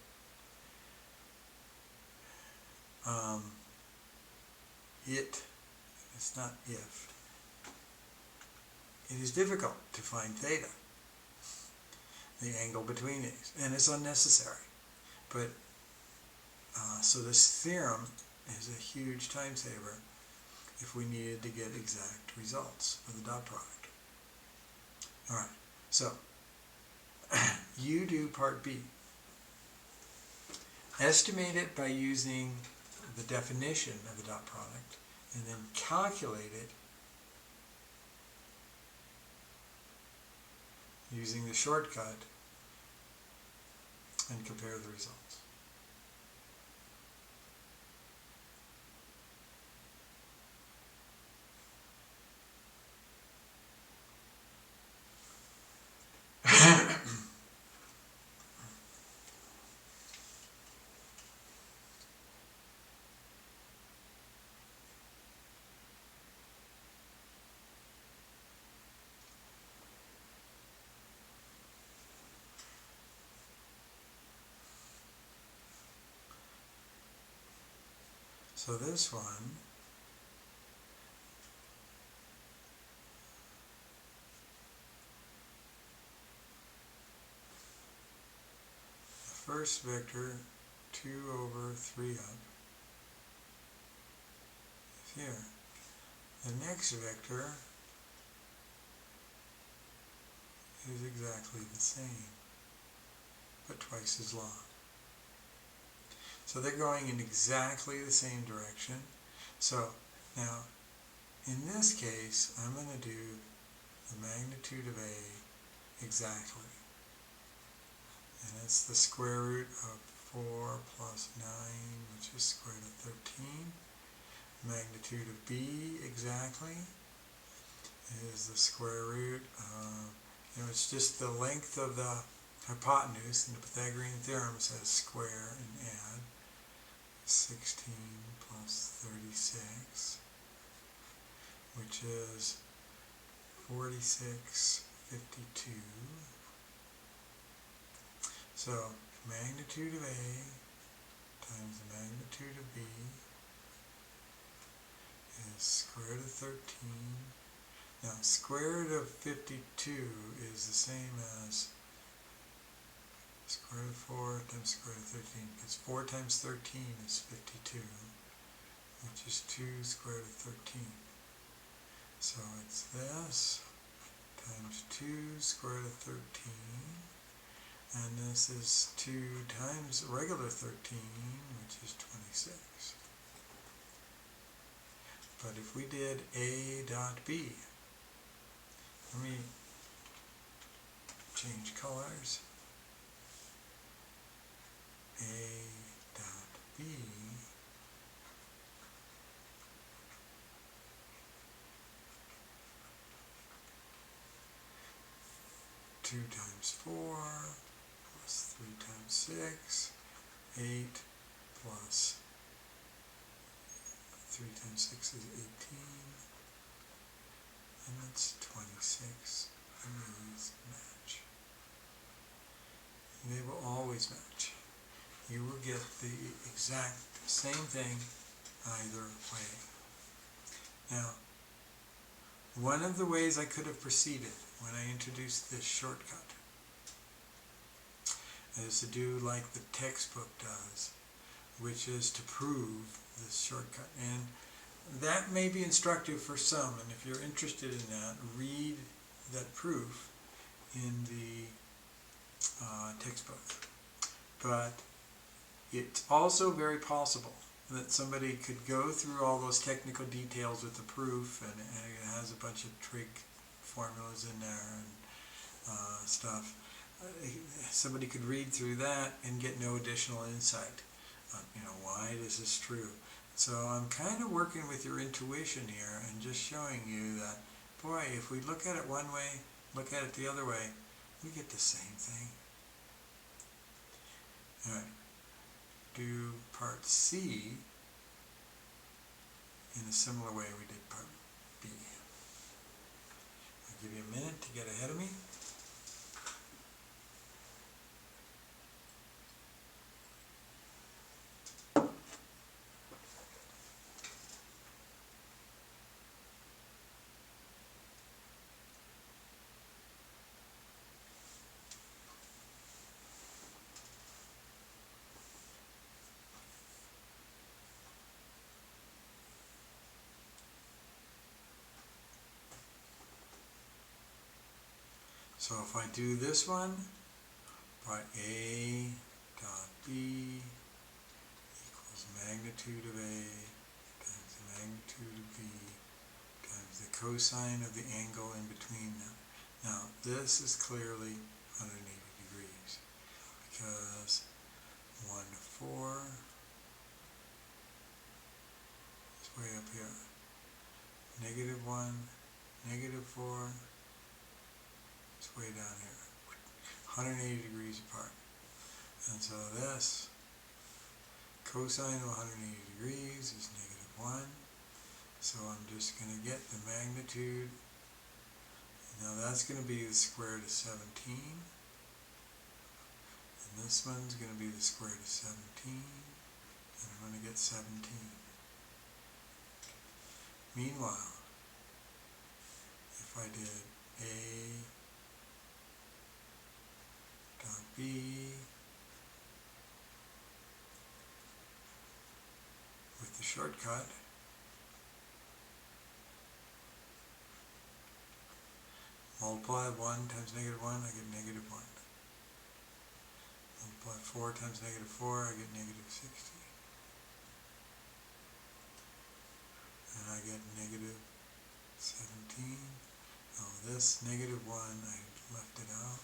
it's not if, it is difficult to find theta, the angle between these, and it's unnecessary. But so this theorem is a huge time saver if we needed to get exact results for the dot product. Alright, so you do part B. Estimate it by using the definition of the dot product, and then calculate it using the shortcut and compare the results. So this one, the first vector, 2 over 3 up, is here. The next vector is exactly the same, but twice as long. So they're going in exactly the same direction. So now, in this case, I'm going to do the magnitude of A exactly. And it's the square root of 4 plus 9, which is square root of 13. Magnitude of B exactly is the square root of, it's just the length of the hypotenuse, and the Pythagorean theorem says square and add. 16 plus 36, which is 4652. So magnitude of A times the magnitude of B is square root of 13. Now square root of 52 is the same as square root of 4 times square root of 13, because 4 times 13 is 52, which is 2 square root of 13. So it's this times 2 square root of 13, and this is 2 times regular 13, which is 26. But if we did A dot B, let me change colors. A dot B two times 4 plus 3 times 6, 8 plus 3 times 6 is 18, and that's 26, and these match. And they will always match. You will get the exact same thing either way. Now, one of the ways I could have proceeded when I introduced this shortcut is to do like the textbook does, which is to prove this shortcut. And that may be instructive for some, and if you're interested in that, read that proof in the textbook. but it's also very possible that somebody could go through all those technical details with the proof, and it has a bunch of trig formulas in there and stuff. Somebody could read through that and get no additional insight. Why is this true? So I'm kind of working with your intuition here and just showing you that, boy, if we look at it one way, look at it the other way, we get the same thing. All right. Do part C in a similar way we did part B. I'll give you a minute to get ahead of me. So if I do this one, by A dot B equals magnitude of A times the magnitude of B times the cosine of the angle in between them. Now this is clearly 180 degrees because 1 to 4 is way up here. Negative 1, negative 4, it's way down here, 180 degrees apart. And so this cosine of 180 degrees is negative 1. So I'm just going to get the magnitude. Now that's going to be the square root of 17. And this one's going to be the square root of 17. And I'm going to get 17. Meanwhile, if I did A dot B with the shortcut, multiply 1 times negative 1, I get negative 1. Multiply 4 times negative 4, I get negative 60. And I get negative 17. Oh, this negative 1, I left it out.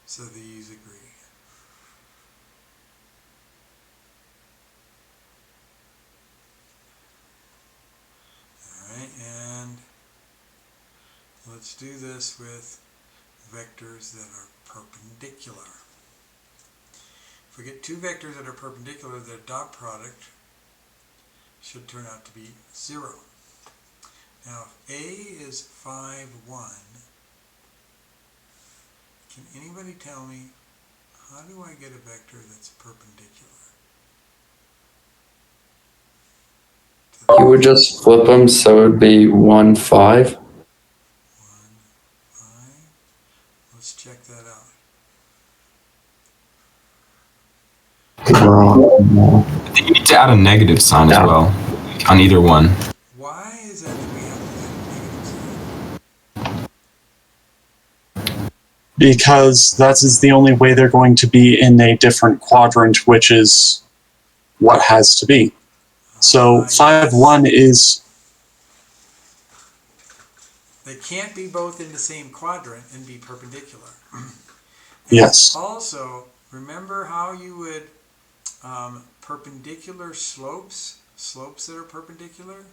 So these agree. Alright, and let's do this with vectors that are perpendicular. If we get two vectors that are perpendicular, their dot product should turn out to be 0. Now if A is 5, 1, can anybody tell me, how do I get a vector that's perpendicular? You would just flip them so it would be 1, 5. 1, 5. Let's check that out. Wrong. I think you need to add a negative sign as well on either one. Why is that we have to add a negative sign? Because that is the only way they're going to be in a different quadrant, which is what has to be. So 5, 1 is... They can't be both in the same quadrant and be perpendicular. Yes. Also, remember how you would perpendicular slopes that are perpendicular?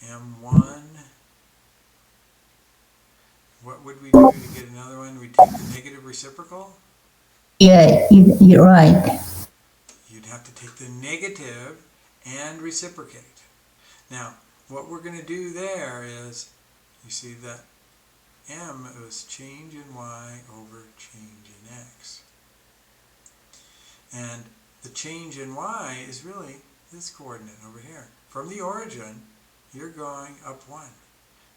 M1. What would we do to get another one? We take the negative reciprocal? Yeah, you're right. You'd have to take the negative and reciprocate. Now, what we're going to do there is, you see that M is change in y over change in x. And the change in y is really this coordinate over here. From the origin, you're going up 1.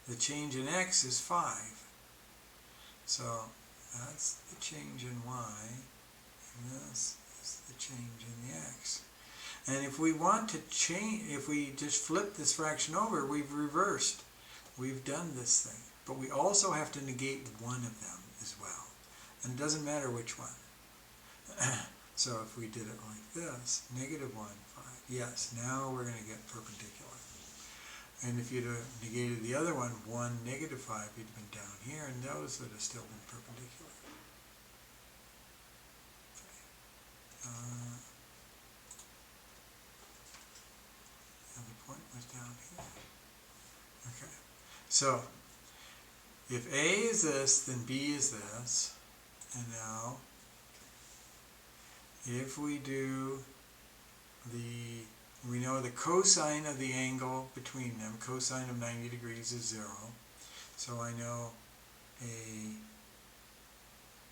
The change in x is 5. So that's the change in y, and this is the change in the x. And if we want to change, if we just flip this fraction over, we've reversed. We've done this thing. but we also have to negate one of them as well. And it doesn't matter which one. So if we did it like this, -1, 5, yes, now we're going to get perpendicular. And if you'd have negated the other one, 1, -5, you'd have been down here, and those would have still been perpendicular. Okay. The other point was down here. Okay. So, if A is this, then B is this. And now, if we do we know the cosine of the angle between them, cosine of 90 degrees is 0. So I know A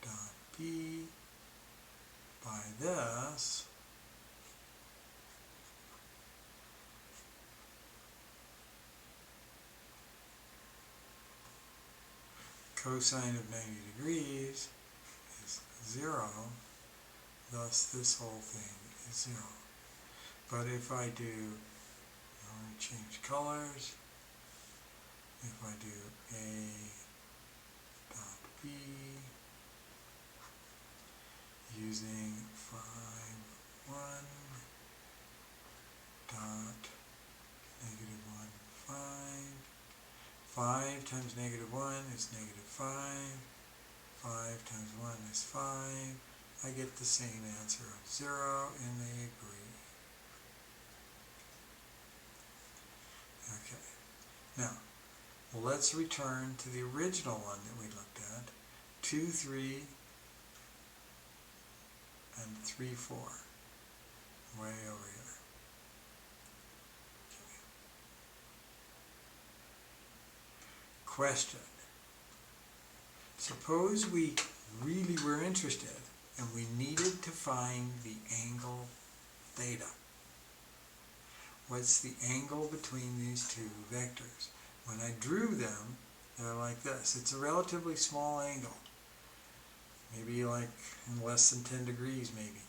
dot B by this cosine of 90 degrees is 0, thus this whole thing is 0. But if I do, let me change colors, if I do A dot B using 5, 1 dot -1, 5, 5 times -1 is -5, 5 times 1 is 5, I get the same answer of 0, and they agree. Okay, now let's return to the original one that we looked at, 2, 3, and 3, 4, way over here. Okay. Question. Suppose we really were interested and we needed to find the angle theta. What's the angle between these two vectors? When I drew them, they're like this. It's a relatively small angle. Maybe like less than 10 degrees maybe.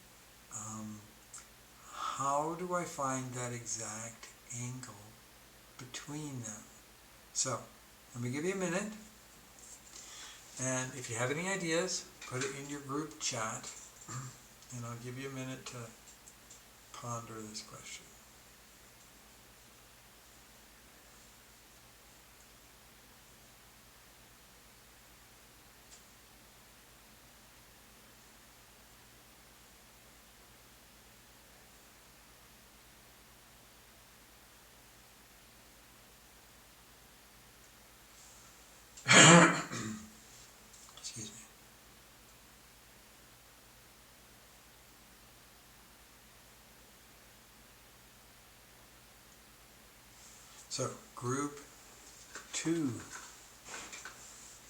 How do I find that exact angle between them? So, let me give you a minute. And if you have any ideas, put it in your group chat. And I'll give you a minute to ponder this question. Excuse me. So, group 2.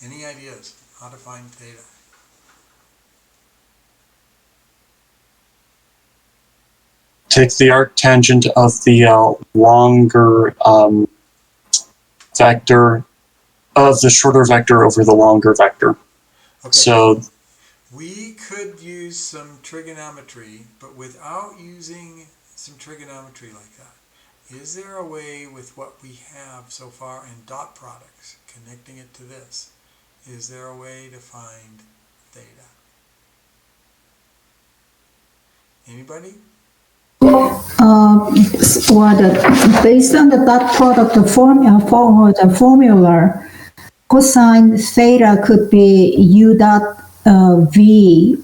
Any ideas how to find theta? Take the arctangent of the longer vector of the shorter vector over the longer vector. Okay. So We could use some trigonometry, but without using some trigonometry like that. Is there a way with what we have so far in dot products, connecting it to this, is there a way to find theta? Anybody? Based on the dot product formula, cosine theta could be u dot v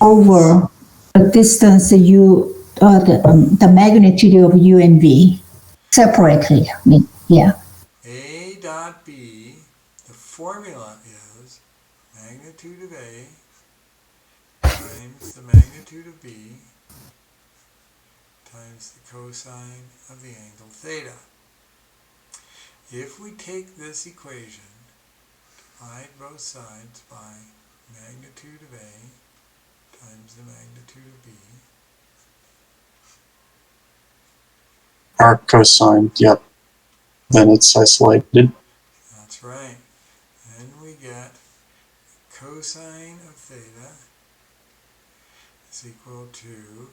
over the distance u, the magnitude of u and v separately. I mean, yeah. A dot B, the formula is magnitude of A times the magnitude of B times the cosine of the angle theta. If we take this equation, divide both sides by magnitude of A times the magnitude of B, arc cosine, yep. Then it's isolated. that's right. Then we get cosine of theta is equal to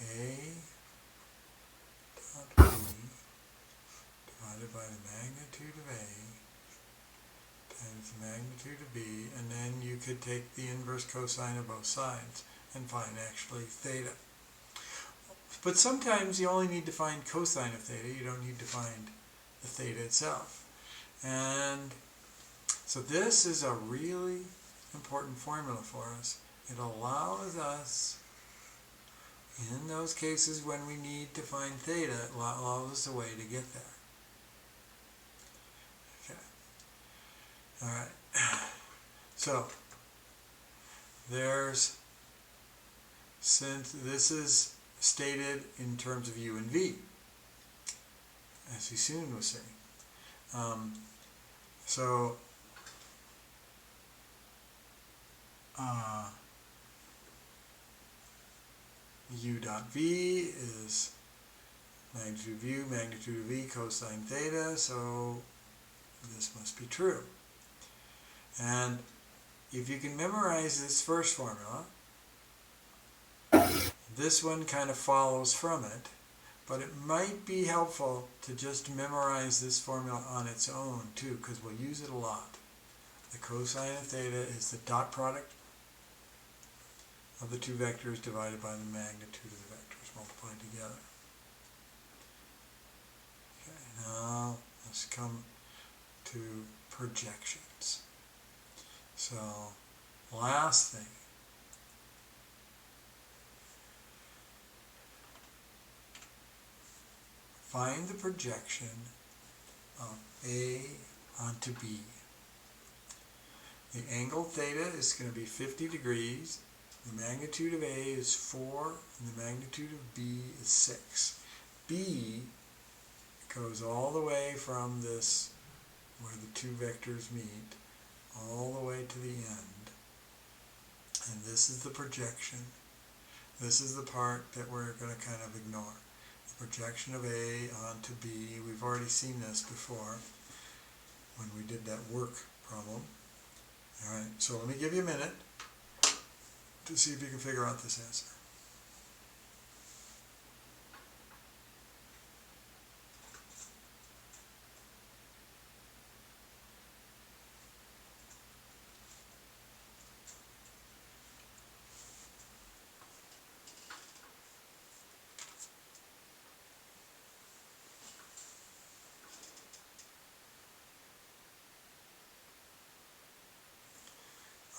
A dot B divided by the magnitude of A times the magnitude of b, and then you could take the inverse cosine of both sides and find actually theta. But sometimes you only need to find cosine of theta, you don't need to find the theta itself. And so this is a really important formula for us. It allows us, in those cases when we need to find theta, it allows us a way to get there. Okay. All right. So since this is stated in terms of u and v, as we soon will see. U dot v is magnitude of u, magnitude of v, cosine theta, so this must be true. And if you can memorize this first formula, this one kind of follows from it, but it might be helpful to just memorize this formula on its own too, because we'll use it a lot. The cosine of theta is the dot product of the two vectors divided by the magnitude of the vectors multiplied together. Okay, now let's come to projections. So, last thing. Find the projection of A onto B. The angle theta is going to be 50 degrees. The magnitude of A is 4, and the magnitude of B is 6. B goes all the way from this, where the two vectors meet, all the way to the end. And this is the projection. This is the part that we're going to kind of ignore. The projection of A onto B. We've already seen this before when we did that work problem. All right, so let me give you a minute to see if you can figure out this answer.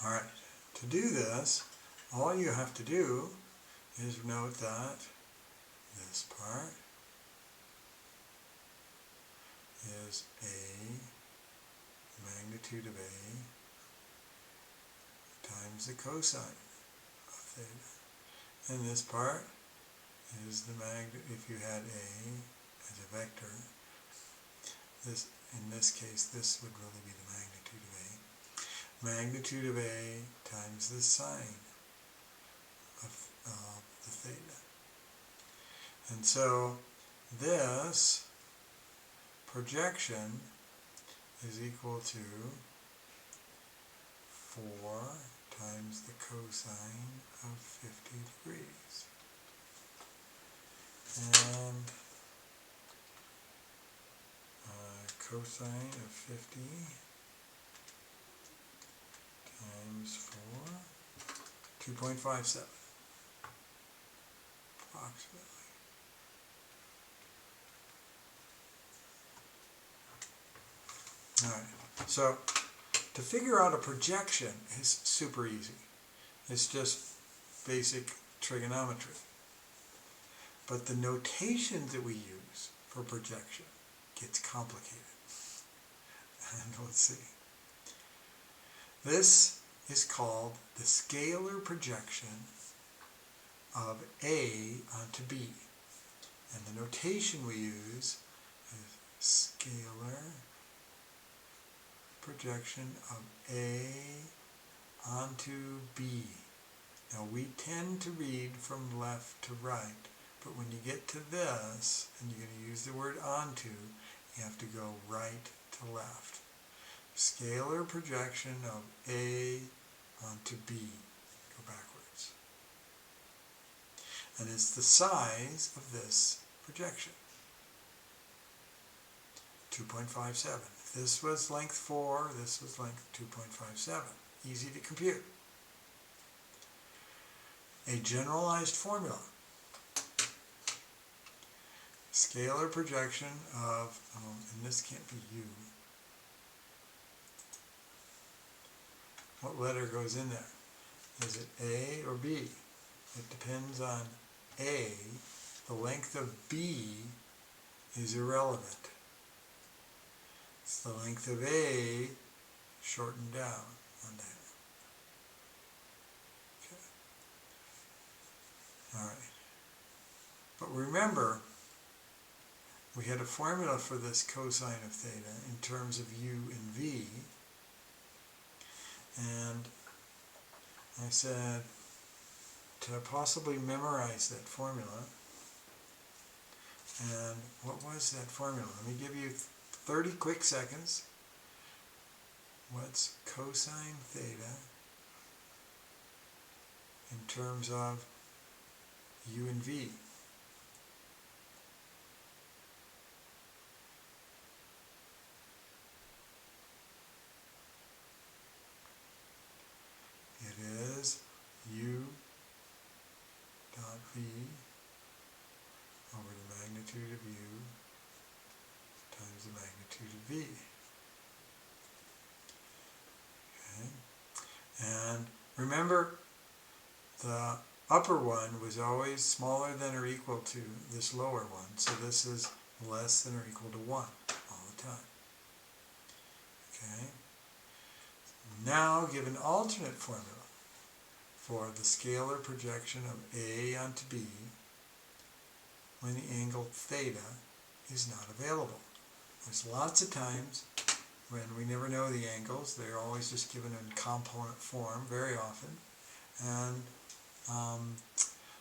All right, to do this, all you have to do is note that this part is A, magnitude of A, times the cosine of theta. And this part is the magnitude, if you had A as a vector, this, in this case, this would really be the magnitude of A. Magnitude of A times the sine of the theta. And so this projection is equal to 4 times the cosine of 50 degrees. And cosine of 50 times 4, 2.57, approximately. All right, so to figure out a projection is super easy. It's just basic trigonometry. But the notation that we use for projection gets complicated. And let's see. This is called the scalar projection of A onto B. And the notation we use is scalar projection of A onto B. Now we tend to read from left to right, but when you get to this, and you're going to use the word onto, you have to go right to left. Scalar projection of A onto B. Go backwards. And it's the size of this projection. 2.57. If this was length 4, this was length 2.57. Easy to compute. A generalized formula. Scalar projection of, and this can't be U. What letter goes in there? Is it A or B? It depends on A. The length of B is irrelevant. It's the length of A shortened down on that. Okay. All right. But remember, we had a formula for this cosine of theta in terms of U and V. And I said to possibly memorize that formula. And what was that formula? Let me give you 30 quick seconds. What's cosine theta in terms of U and V? It is U dot V over the magnitude of U times the magnitude of V. Okay. And remember, the upper one was always smaller than or equal to this lower one, so this is less than or equal to 1 all the time. Okay. Now give an alternate formula for the scalar projection of A onto B when the angle theta is not available. There's lots of times when we never know the angles. They're always just given in component form very often. And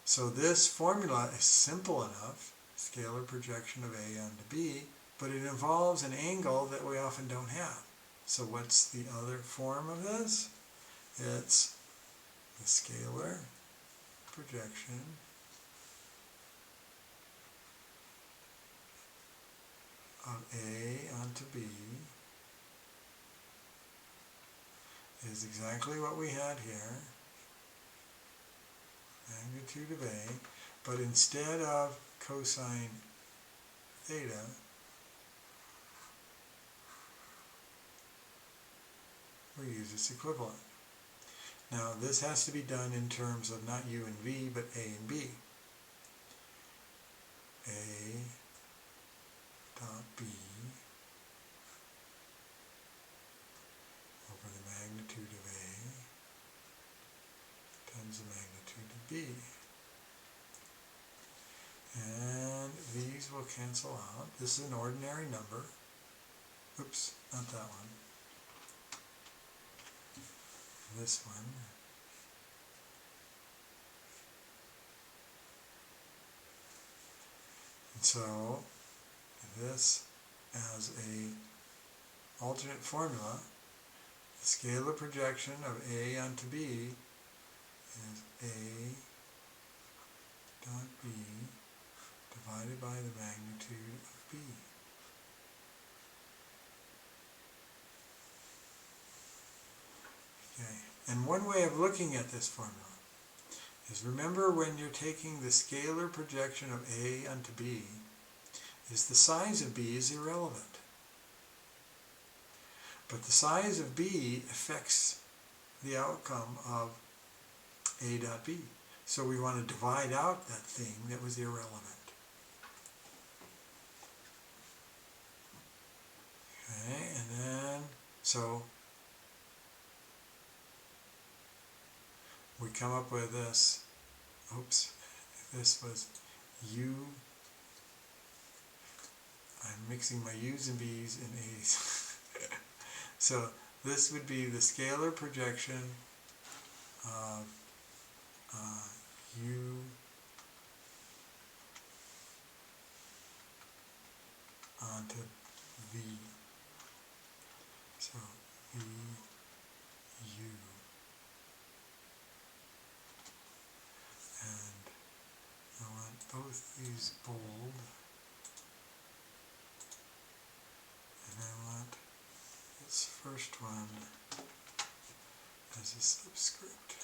so this formula is simple enough, scalar projection of A onto B, but it involves an angle that we often don't have. So what's the other form of this? It's the scalar projection of A onto B is exactly what we had here, magnitude of A, but instead of cosine theta, we use its equivalent. Now this has to be done in terms of not U and V, but A and B. A dot B over the magnitude of A times the magnitude of B. And these will cancel out. This is an ordinary number. Oops, not that one. This one. And so this as a alternate formula, the scalar projection of A onto B is A dot B divided by the magnitude of B. Okay, and one way of looking at this formula is, remember, when you're taking the scalar projection of A onto B, is the size of B is irrelevant. But the size of B affects the outcome of A dot B. So we want to divide out that thing that was irrelevant. Okay, and then, so we come up with this, oops, this was U, I'm mixing my U's and B's and A's. So this would be the scalar projection of U onto V. So V, U. And I want both these bold. I want this first one as a subscript.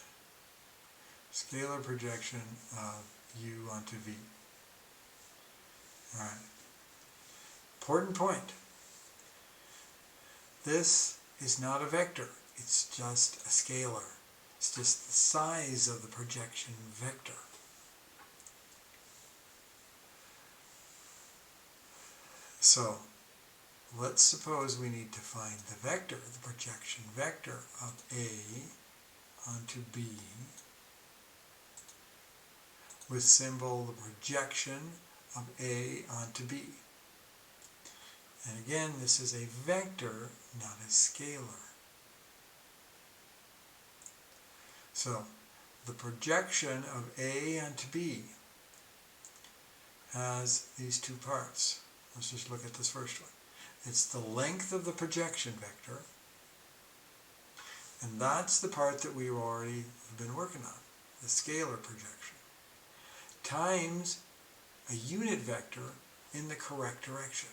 Scalar projection of u onto v. Alright. Important point. This is not a vector. It's just a scalar. It's just the size of the projection vector. So, let's suppose we need to find the vector, the projection vector of A onto B with symbol the projection of A onto B. And again, this is a vector, not a scalar. So, the projection of A onto B has these two parts. Let's just look at this first one. It's the length of the projection vector, and that's the part that we've already been working on, the scalar projection, times a unit vector in the correct direction.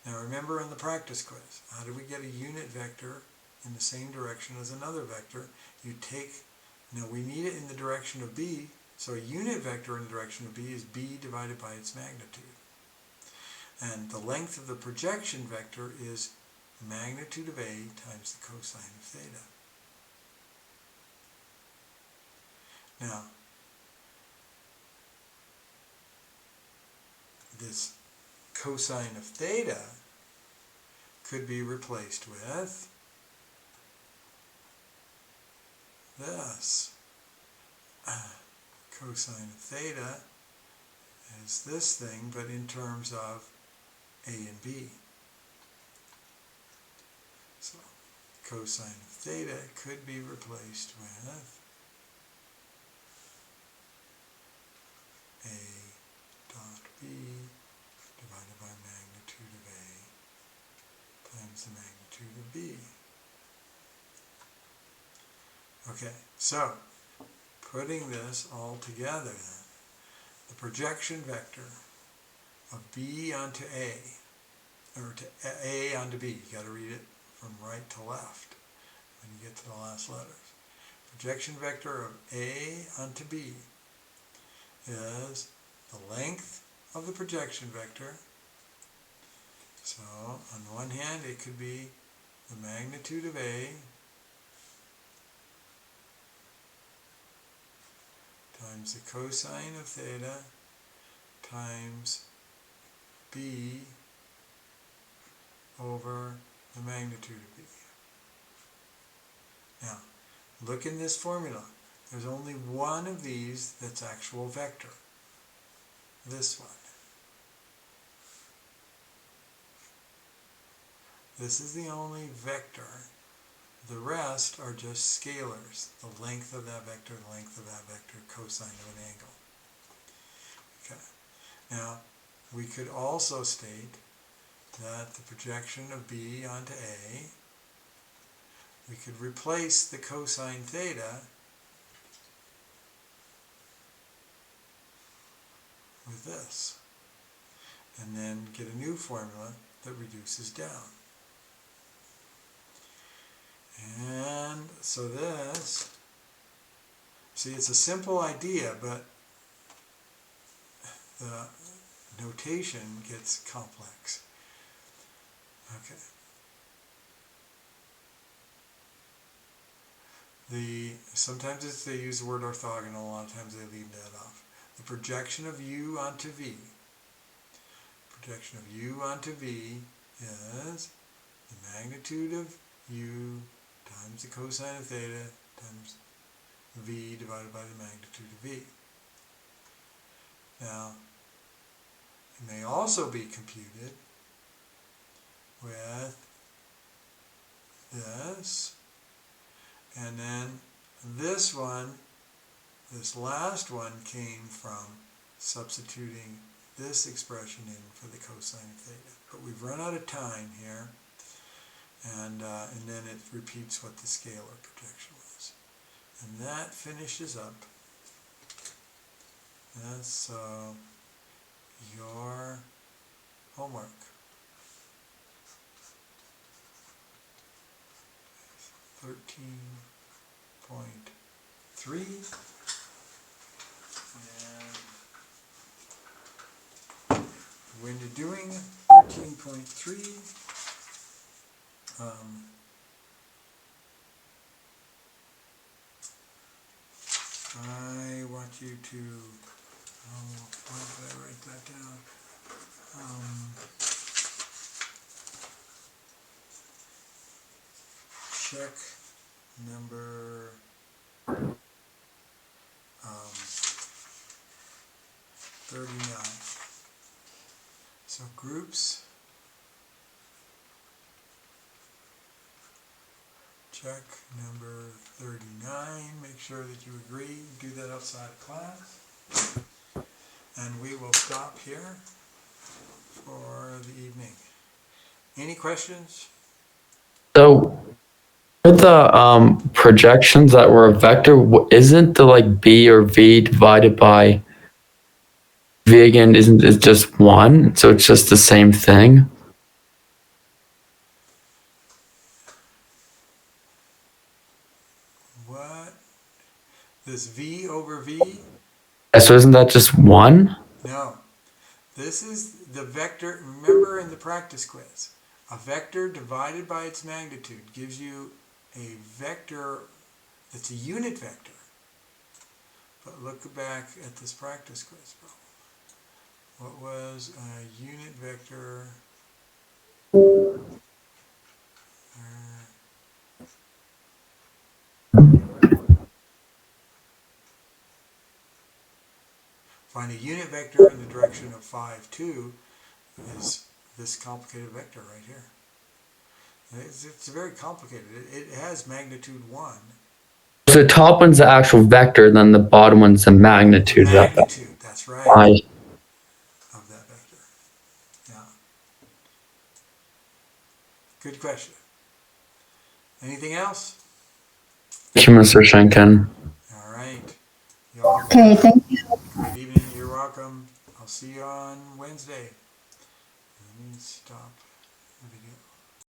Now remember in the practice quiz, how do we get a unit vector in the same direction as another vector? You take, we need it in the direction of B, so a unit vector in the direction of B is B divided by its magnitude. And the length of the projection vector is magnitude of A times the cosine of theta. Now, this cosine of theta could be replaced with this. Cosine of theta is this thing, but in terms of A and B. So, cosine of theta could be replaced with A dot B divided by magnitude of A times the magnitude of B. Okay, so putting this all together then, the projection vector of B onto A, or to A onto B, you got to read it from right to left when you get to the last letters. Projection vector of A onto B is the length of the projection vector. So on one hand it could be the magnitude of A times the cosine of theta times B over the magnitude of B. Now, look in this formula. There's only one of these that's actual vector. This one. This is the only vector. The rest are just scalars. The length of that vector, the length of that vector, cosine of an angle. Okay. Now, we could also state that the projection of B onto A, we could replace the cosine theta with this, and then get a new formula that reduces down. And so this, see, it's a simple idea, but the notation gets complex. Okay. Sometimes they use the word orthogonal, a lot of times they leave that off. The projection of U onto V. Projection of U onto V is the magnitude of U times the cosine of theta times V divided by the magnitude of V. Now, it may also be computed with this, and then this one, this last one came from substituting this expression in for the cosine of theta. But we've run out of time here, and then it repeats what the scalar projection was. And that finishes up. That's your homework. 13.3. And when you're doing 13.3, I want you to, why did I write that down? Check number 39. So groups, check number 39, make sure that you agree, do that outside of class. And we will stop here for the evening. Any questions? So for the projections that were a vector, isn't the like b or v divided by v again? Isn't it just 1? So it's just the same thing. What? This v over v? So isn't that just 1? No. This is the vector. Remember in the practice quiz, a vector divided by its magnitude gives you a vector that's a unit vector. But look back at this practice quiz problem. What was a unit vector? Find a unit vector in the direction of 5, 2 is this complicated vector right here. It's very complicated. It has magnitude 1. So the top one's the actual vector, then the bottom one's the magnitude. Magnitude, that's right. Of that vector. Yeah. Good question. Anything else? Thank you, Mr. Shankin. All right. Y'all Okay, thank you. good evening. You're welcome. I'll see you on Wednesday. Let me stop.